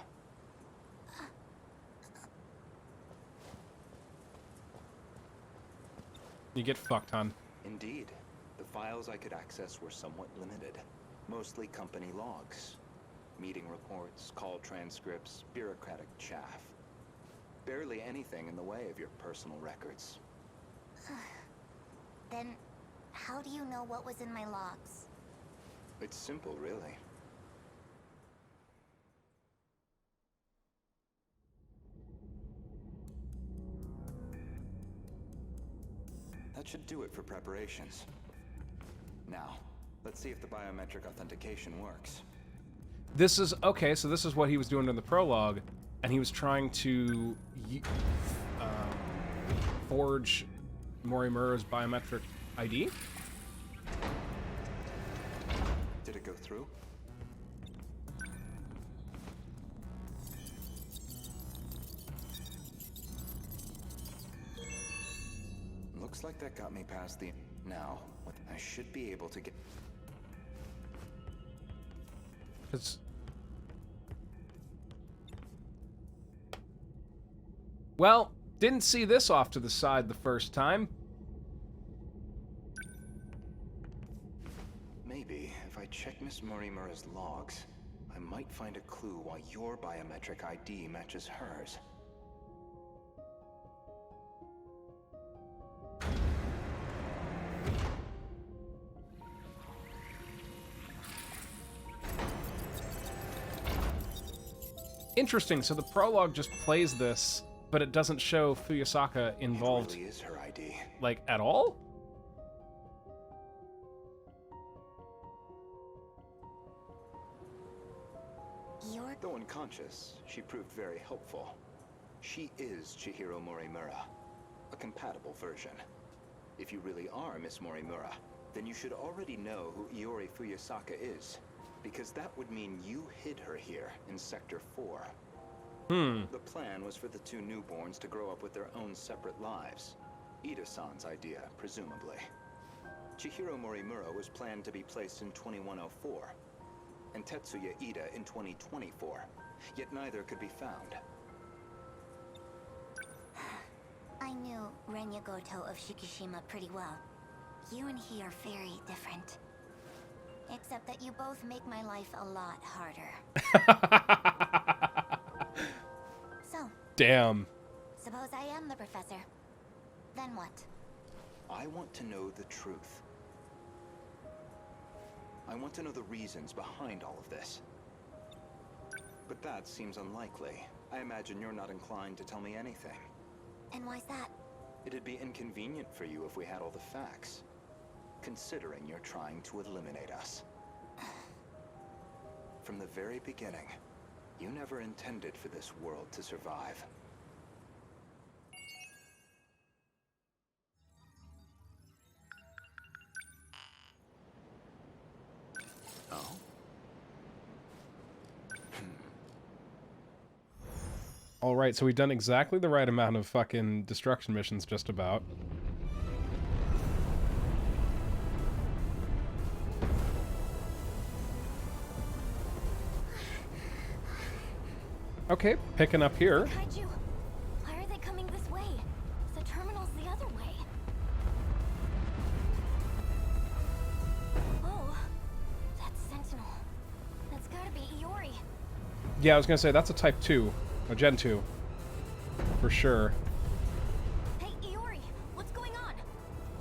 You get fucked, hon. Indeed, the files I could access were somewhat limited. Mostly company logs. Meeting reports, call transcripts, bureaucratic chaff. Barely anything in the way of your personal records. Then, how do you know what was in my logs? It's simple, really. That should do it for preparations. Now, let's see if the biometric authentication works. This is, okay, so this is what he was doing in the prologue, and he was trying to forge Morimura's biometric ID? Did it go through? Looks like that got me past the... Now, I should be able to get... It's... Well, didn't see this off to the side the first time. Maybe, if I check Miss Morimura's logs, I might find a clue why your biometric ID matches hers. Interesting, so the prologue just plays this, but it doesn't show Fuyusaka involved, It really is her ID. like, at all? Though unconscious, she proved very helpful. She is Chihiro Morimura, a compatible version. If you really are Miss Morimura, then you should already know who Iori Fuyusaka is, because that would mean you hid her here in Sector 4. The plan was for the two newborns to grow up with their own separate lives. Ida-san's idea, presumably. Chihiro Morimura was planned to be placed in 2104, and Tetsuya Ida in 2024, yet neither could be found. I knew Renya Goto of Shikishima pretty well. You and he are very different. Except that you both make my life a lot harder. So, Damn. suppose I am the professor. Then what? I want to know the truth. I want to know the reasons behind all of this. But that seems unlikely. I imagine you're not inclined to tell me anything. And why's that? It'd be inconvenient for you if we had all the facts. considering you're trying to eliminate us. From the very beginning, you never intended for this world to survive. Oh? Alright, so we've done exactly the right amount of fucking destruction missions, just about. Okay, picking up here. Kaiju, why are they coming this way? The terminal's the other way. Oh, that's Sentinel. That's gotta be Iori. Yeah, I was gonna say, that's a Type 2. A Gen 2. For sure. Hey, Iori, what's going on?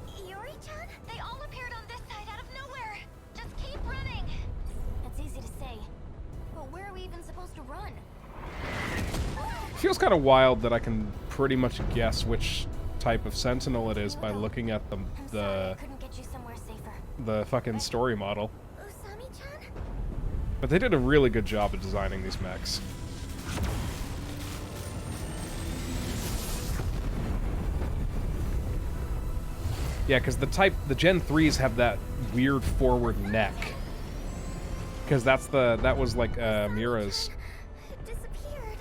Iori-chan? They all appeared on this side out of nowhere. Just keep running. It's easy to say, but where are we even supposed to run? Feels kind of wild that I can pretty much guess which type of Sentinel it is by looking at I'm sorry I couldn't get you somewhere safer. the fucking story model. Usami-chan? But they did a really good job of designing these mechs. Yeah, because the Gen 3s have that weird forward neck. Because that was like Mira's. It disappeared.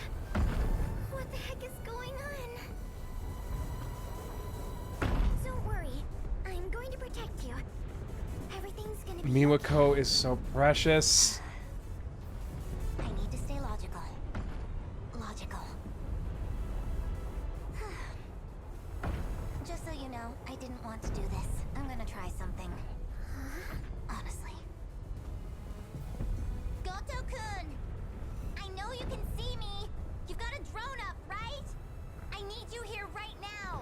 What the heck is going on? Don't worry. I'm going to protect you. Everything's gonna be Miwako is so precious. I need to stay logical. Logical. Just so you know, I didn't want to do this. I'm gonna try something. Honestly. Goto-kun! I know you can see me! You've got a drone up, right? I need you here right now!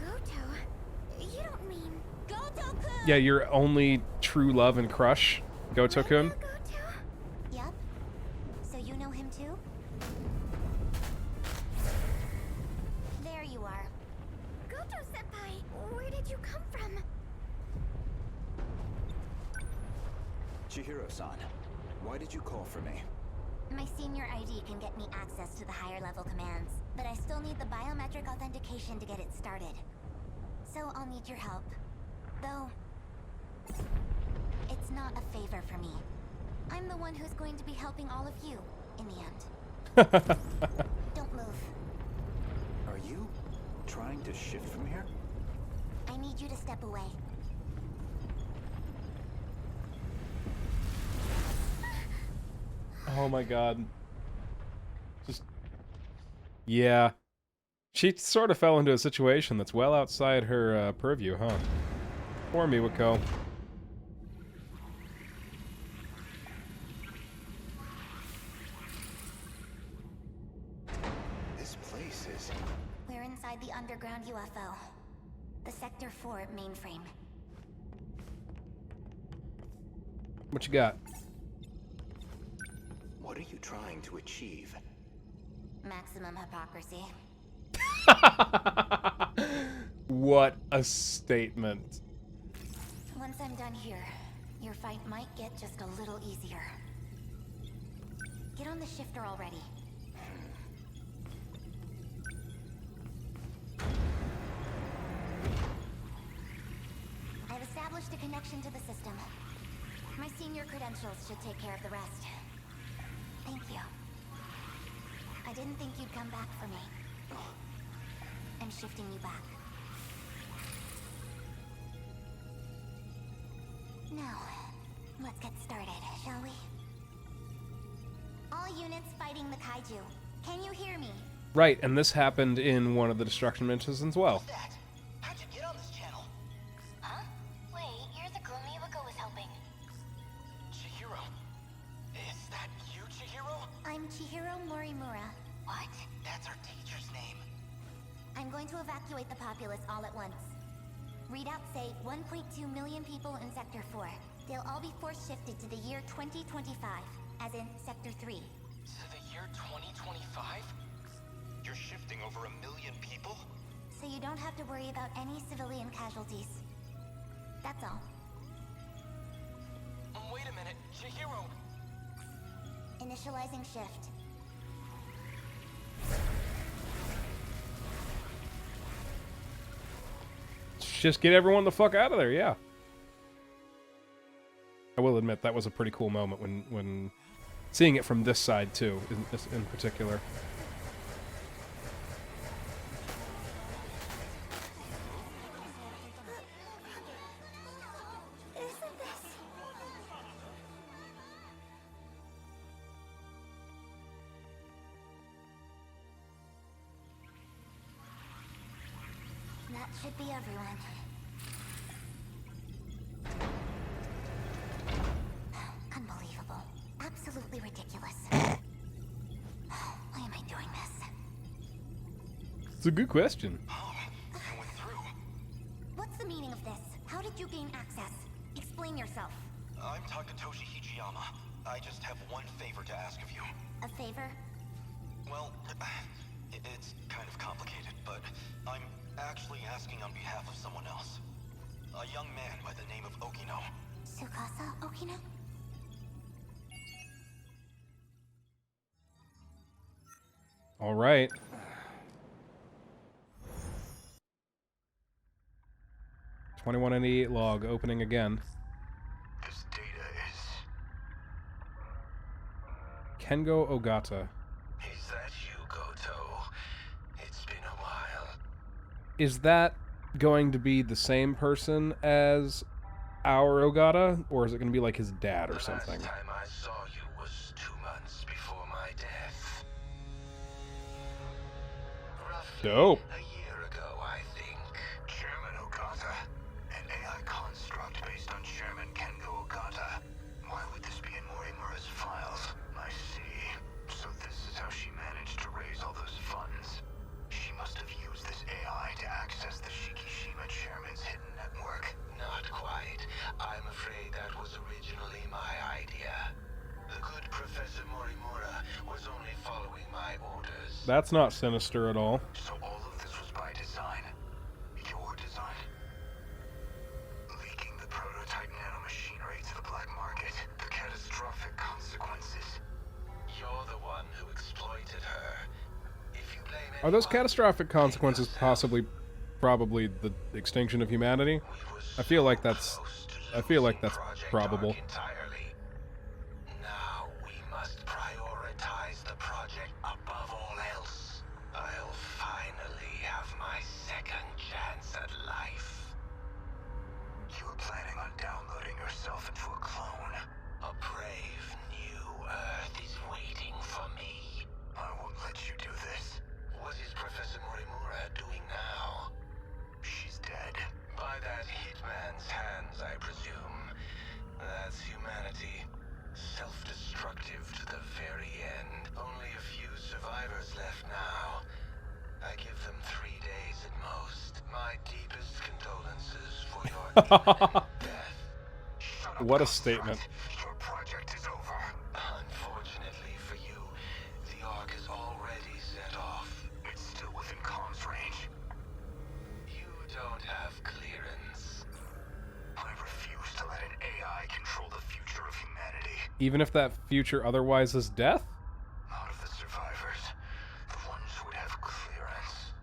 Goto? You don't mean... Goto-kun! Yeah, your only true love and crush, Goto-kun. Goto? Yup. So you know him too? There you are. Goto-senpai, where did you come from? Chihiro-san, why did you call for me? My senior ID can get me access to the higher level commands, but I still need the biometric authentication to get it started. So I'll need your help. Though, it's not a favor for me. I'm the one who's going to be helping all of you, in the end. Don't move. Are you trying to shift from here? I need you to step away. Oh my god. Just... Yeah. She sort of fell into a situation that's well outside her purview, huh? Poor Miwako. This place is... We're inside the underground UFO. The Sector 4 mainframe. What you got? What are you trying to achieve? Maximum hypocrisy. What a statement. Once I'm done here, your fight might get just a little easier. Get on the shifter already. I've established a connection to the system. My senior credentials should take care of the rest. Thank you. I didn't think you'd come back for me. I'm shifting you back. Now, let's get started, shall we? All units fighting the kaiju. Can you hear me? Right, and this happened in one of the destruction missions as well. That? How'd you get on this channel? Huh? Wait, you're the girl Miwako was helping. Chihiro. Is that you, Chihiro? I'm Chihiro Morimura. What? That's our teacher's name. I'm going to evacuate the populace all at once. Readouts say 1.2 million people in Sector 4. They'll all be force-shifted to the year 2025, as in Sector 3. To the year 2025? You're shifting over 1 million people? So you don't have to worry about any civilian casualties. That's all. Wait a minute, Chihiro. Initializing shift. Just get everyone the fuck out of there, yeah. I will admit that was a pretty cool moment when seeing it from this side too, in particular. Isn't this? That should be everyone. Unbelievable. Absolutely ridiculous. Why am I doing this? It's a good question. I went through. What's the meaning of this? How did you gain access? Explain yourself. I'm Takatoshi Hijiyama. I just have one favor to ask of you. A favor? Well, it's kind of complicated, but I'm actually asking on behalf of someone else. A young man by the name of Okino. Tsukasa Okino? All right. $21.88 log opening again. This data is... Kengo Ogata. Is that you, Goto? It's been a while. Is that going to be the same person as our Ogata, or is it going to be like his dad or something? The last time I saw you was 2 months before my death. Roughly Dope. a year ago, I think. Chairman Ogata. An AI construct based on Chairman Kengo Ogata. Why would this be in Morimura's files? I see. So this is how she managed to raise all those funds. She must have used this AI to access the Shikishima Chairman's hidden network. Not quite. I'm afraid that was originally my idea. The good Professor Morimura was only following my orders. That's not sinister at all. So all of this was by design? Your design? Leaking the prototype nanomachinery to the black market. The catastrophic consequences. You're the one who exploited her. If you blame Are those anyone, catastrophic consequences blame yourself. probably the extinction of humanity? We were I feel so like that's close to like losing that's Project probable. Arc entirely. Now we must prioritize the project above all else. I'll finally have my second chance at life. You were planning on downloading yourself into a clone. A brave new Earth is waiting for me. I won't let you do this. What is Professor Morimura doing now? She's dead. By that hitman's hands, I presume. That's humanity. Self-destructive to the very end. Only a few survivors left now. I give them 3 days at most. My deepest condolences for your imminent death. Shut up, What a Construct. statement. Your project is over. Unfortunately for you, the Ark is already set off. It's still within comms range. You don't have clearance. I refuse to let an AI control the future of humanity. Even if that future otherwise is death? Not of the survivors. The ones who would have clearance.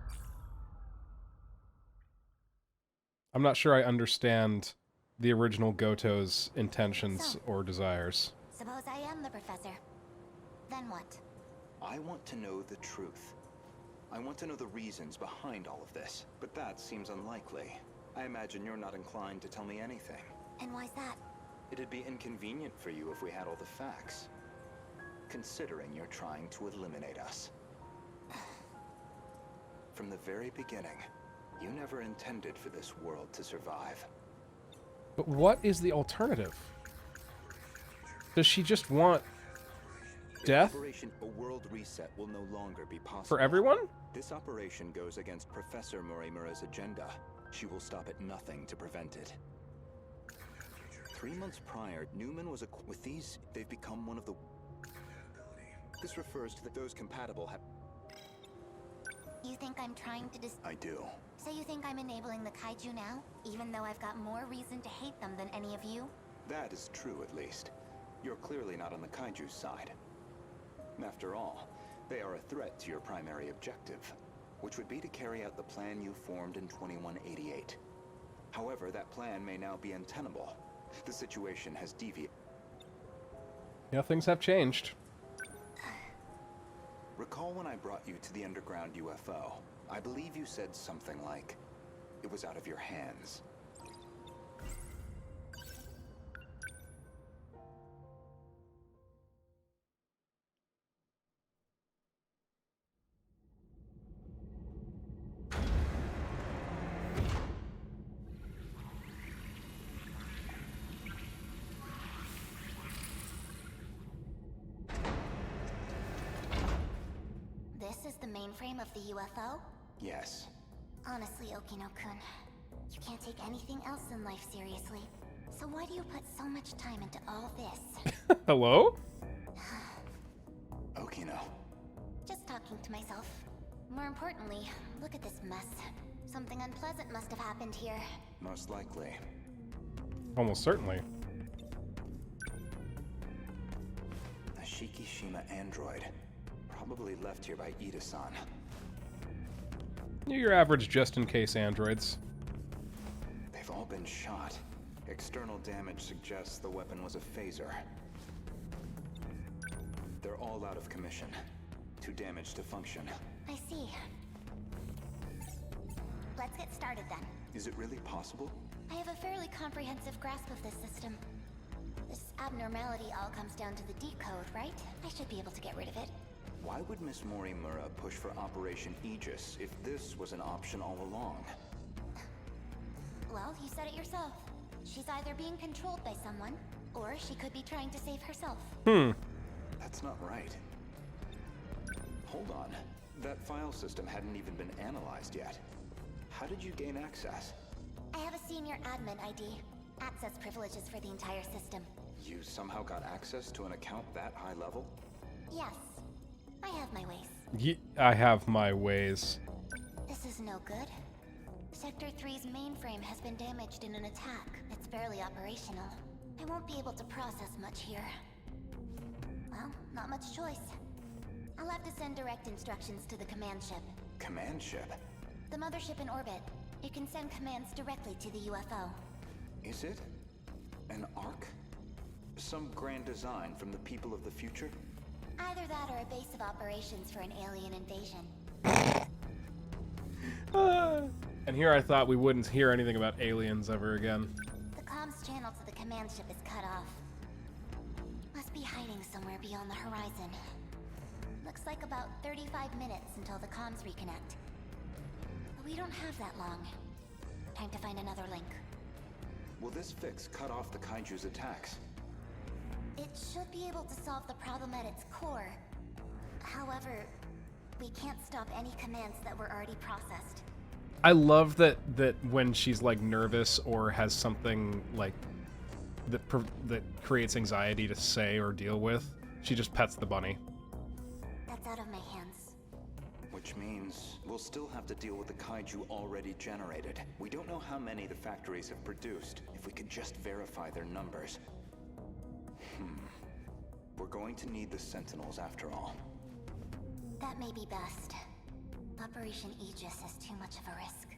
I'm not sure I understand the original Goto's intentions or desires. Suppose I am the professor. Then what? I want to know the truth. I want to know the reasons behind all of this, but that seems unlikely. I imagine you're not inclined to tell me anything. And why's that? It'd be inconvenient for you if we had all the facts. Considering you're trying to eliminate us. From the very beginning, you never intended for this world to survive. But what is the alternative? Does she just want death Operation A World Reset will no longer be possible. for everyone? This operation goes against Professor Morimura's agenda. She will stop at nothing to prevent it. 3 months prior, Newman was with these, they've become one of the... This refers to those compatible have... You think I'm trying to I do. So you think I'm enabling the kaiju now? Even though I've got more reason to hate them than any of you? That is true, at least. You're clearly not on the Kaiju's side. After all, they are a threat to your primary objective, which would be to carry out the plan you formed in 2188. However, that plan may now be untenable. The situation has deviated. Yeah, things have changed. Recall when I brought you to the underground UFO? I believe you said something like, it was out of your hands. This is the mainframe of the UFO? Yes. Honestly, Okino-kun, you can't take anything else in life seriously. So why do you put so much time into all this? Hello? Okino. Just talking to myself. More importantly, look at this mess. Something unpleasant must have happened here. Most likely. Almost certainly. A Shikishima android. Probably left here by Ida-san. Your average just-in-case androids. They've all been shot. External damage suggests the weapon was a phaser. They're all out of commission. Too damaged to function. I see. Let's get started then. Is it really possible? I have a fairly comprehensive grasp of this system. This abnormality all comes down to the decode, right? I should be able to get rid of it. Why would Miss Morimura push for Operation Aegis if this was an option all along? Well, you said it yourself. She's either being controlled by someone, or she could be trying to save herself. That's not right. Hold on. That file system hadn't even been analyzed yet. How did you gain access? I have a senior admin ID. Access privileges for the entire system. You somehow got access to an account that high level? Yes. I have my ways. I have my ways. This is no good. Sector 3's mainframe has been damaged in an attack. It's barely operational. I won't be able to process much here. Well, not much choice. I'll have to send direct instructions to the command ship. Command ship? The mothership in orbit. It can send commands directly to the UFO. Is it? An Ark? Some grand design from the people of the future? Either that or a base of operations for an alien invasion. And here I thought we wouldn't hear anything about aliens ever again. The comms channel to the command ship is cut off. Must be hiding somewhere beyond the horizon. Looks like about 35 minutes until the comms reconnect. But we don't have that long. Time to find another link. Will this fix cut off the Kaiju's attacks? It should be able to solve the problem at its core. However, we can't stop any commands that were already processed. I love that when she's like nervous or has something like that creates anxiety to say or deal with, she just pets the bunny. That's out of my hands. Which means we'll still have to deal with the Kaiju already generated. We don't know how many the factories have produced. If we could just verify their numbers. We're going to need the Sentinels after all. That may be best. Operation Aegis is too much of a risk.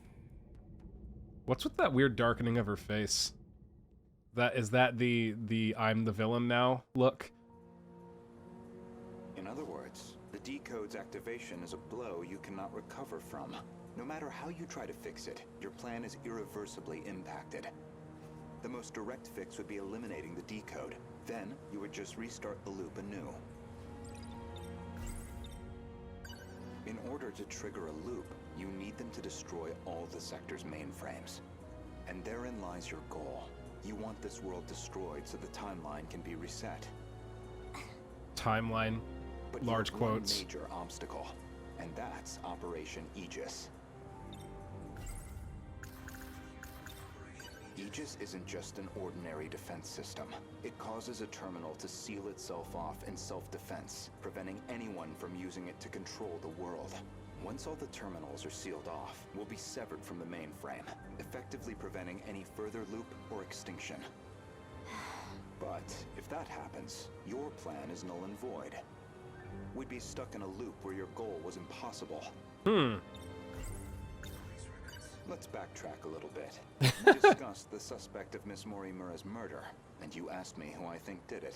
What's with that weird darkening of her face? Is that the I'm the villain now look? In other words, the decode's activation is a blow you cannot recover from. No matter how you try to fix it, your plan is irreversibly impacted. The most direct fix would be eliminating the decode. Then, you would just restart the loop anew. In order to trigger a loop, you need them to destroy all the sector's mainframes. And therein lies your goal. You want this world destroyed so the timeline can be reset. Timeline, but large you have quotes. One major obstacle, and that's Operation Aegis. Aegis isn't just an ordinary defense system. It causes a terminal to seal itself off in self-defense, preventing anyone from using it to control the world. Once all the terminals are sealed off, we'll be severed from the mainframe, effectively preventing any further loop or extinction. But if that happens, your plan is null and void. We'd be stuck in a loop where your goal was impossible. Let's backtrack a little bit. We discussed the suspect of Miss Morimura's murder, and you asked me who I think did it.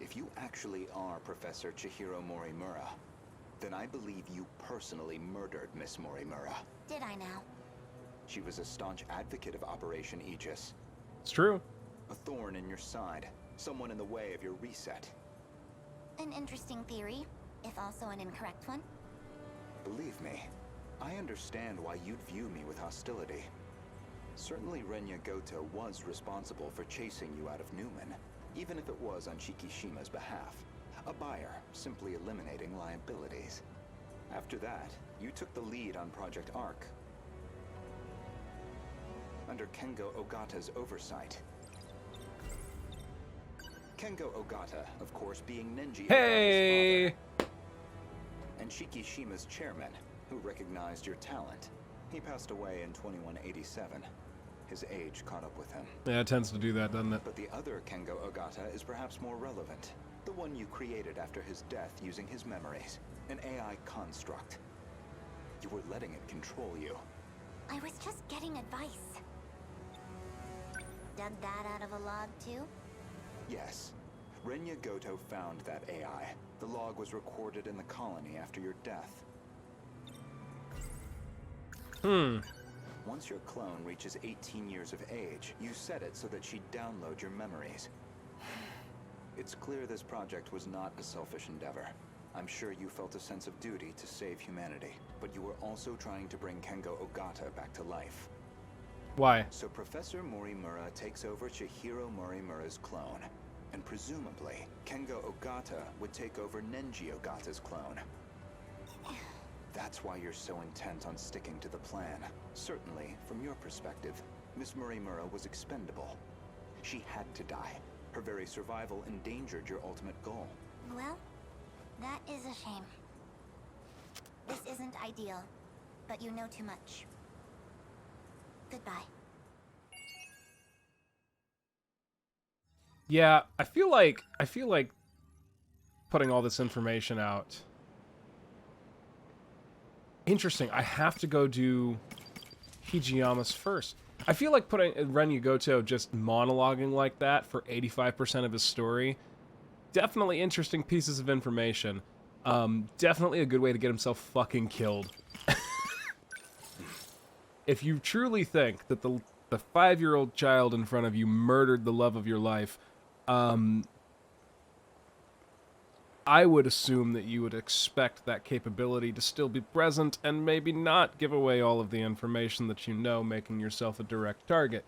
If you actually are Professor Chihiro Morimura, then I believe you personally murdered Miss Morimura. Did I now? She was a staunch advocate of Operation Aegis. It's true. A thorn in your side, someone in the way of your reset. An interesting theory, if also an incorrect one. Believe me, I understand why you'd view me with hostility. Certainly Renya Goto was responsible for chasing you out of Newman, even if it was on Shikishima's behalf. A buyer, simply eliminating liabilities. After that, you took the lead on Project Arc. Under Kengo Ogata's oversight. Kengo Ogata, of course, being Nenji Ogata's father. And Shikishima's chairman, who recognized your talent. He passed away in 2187. His age caught up with him. Yeah, it tends to do that, doesn't it? But the other Kengo Ogata is perhaps more relevant. The one you created after his death using his memories. An AI construct. You were letting it control you. I was just getting advice. Dug that out of a log, too? Yes. Renya Goto found that AI. The log was recorded in the colony after your death. Once your clone reaches 18 years of age, you set it so that she'd download your memories. It's clear this project was not a selfish endeavor. I'm sure you felt a sense of duty to save humanity, but you were also trying to bring Kengo Ogata back to life. Why? So Professor Morimura takes over Chihiro Morimura's clone, and presumably, Kengo Ogata would take over Nenji Ogata's clone. That's why you're so intent on sticking to the plan. Certainly, from your perspective, Miss Morimura was expendable. She had to die. Her very survival endangered your ultimate goal. Well, that is a shame. This isn't ideal, but you know too much. Goodbye. Yeah, I feel like putting all this information out. Interesting. I have to go do Hijiyama's first. I feel like putting Renya Goto just monologuing like that for 85% of his story. Definitely interesting pieces of information. Definitely a good way to get himself fucking killed. If you truly think that the 5-year-old child in front of you murdered the love of your life, I would assume that you would expect that capability to still be present and maybe not give away all of the information that you know, making yourself a direct target.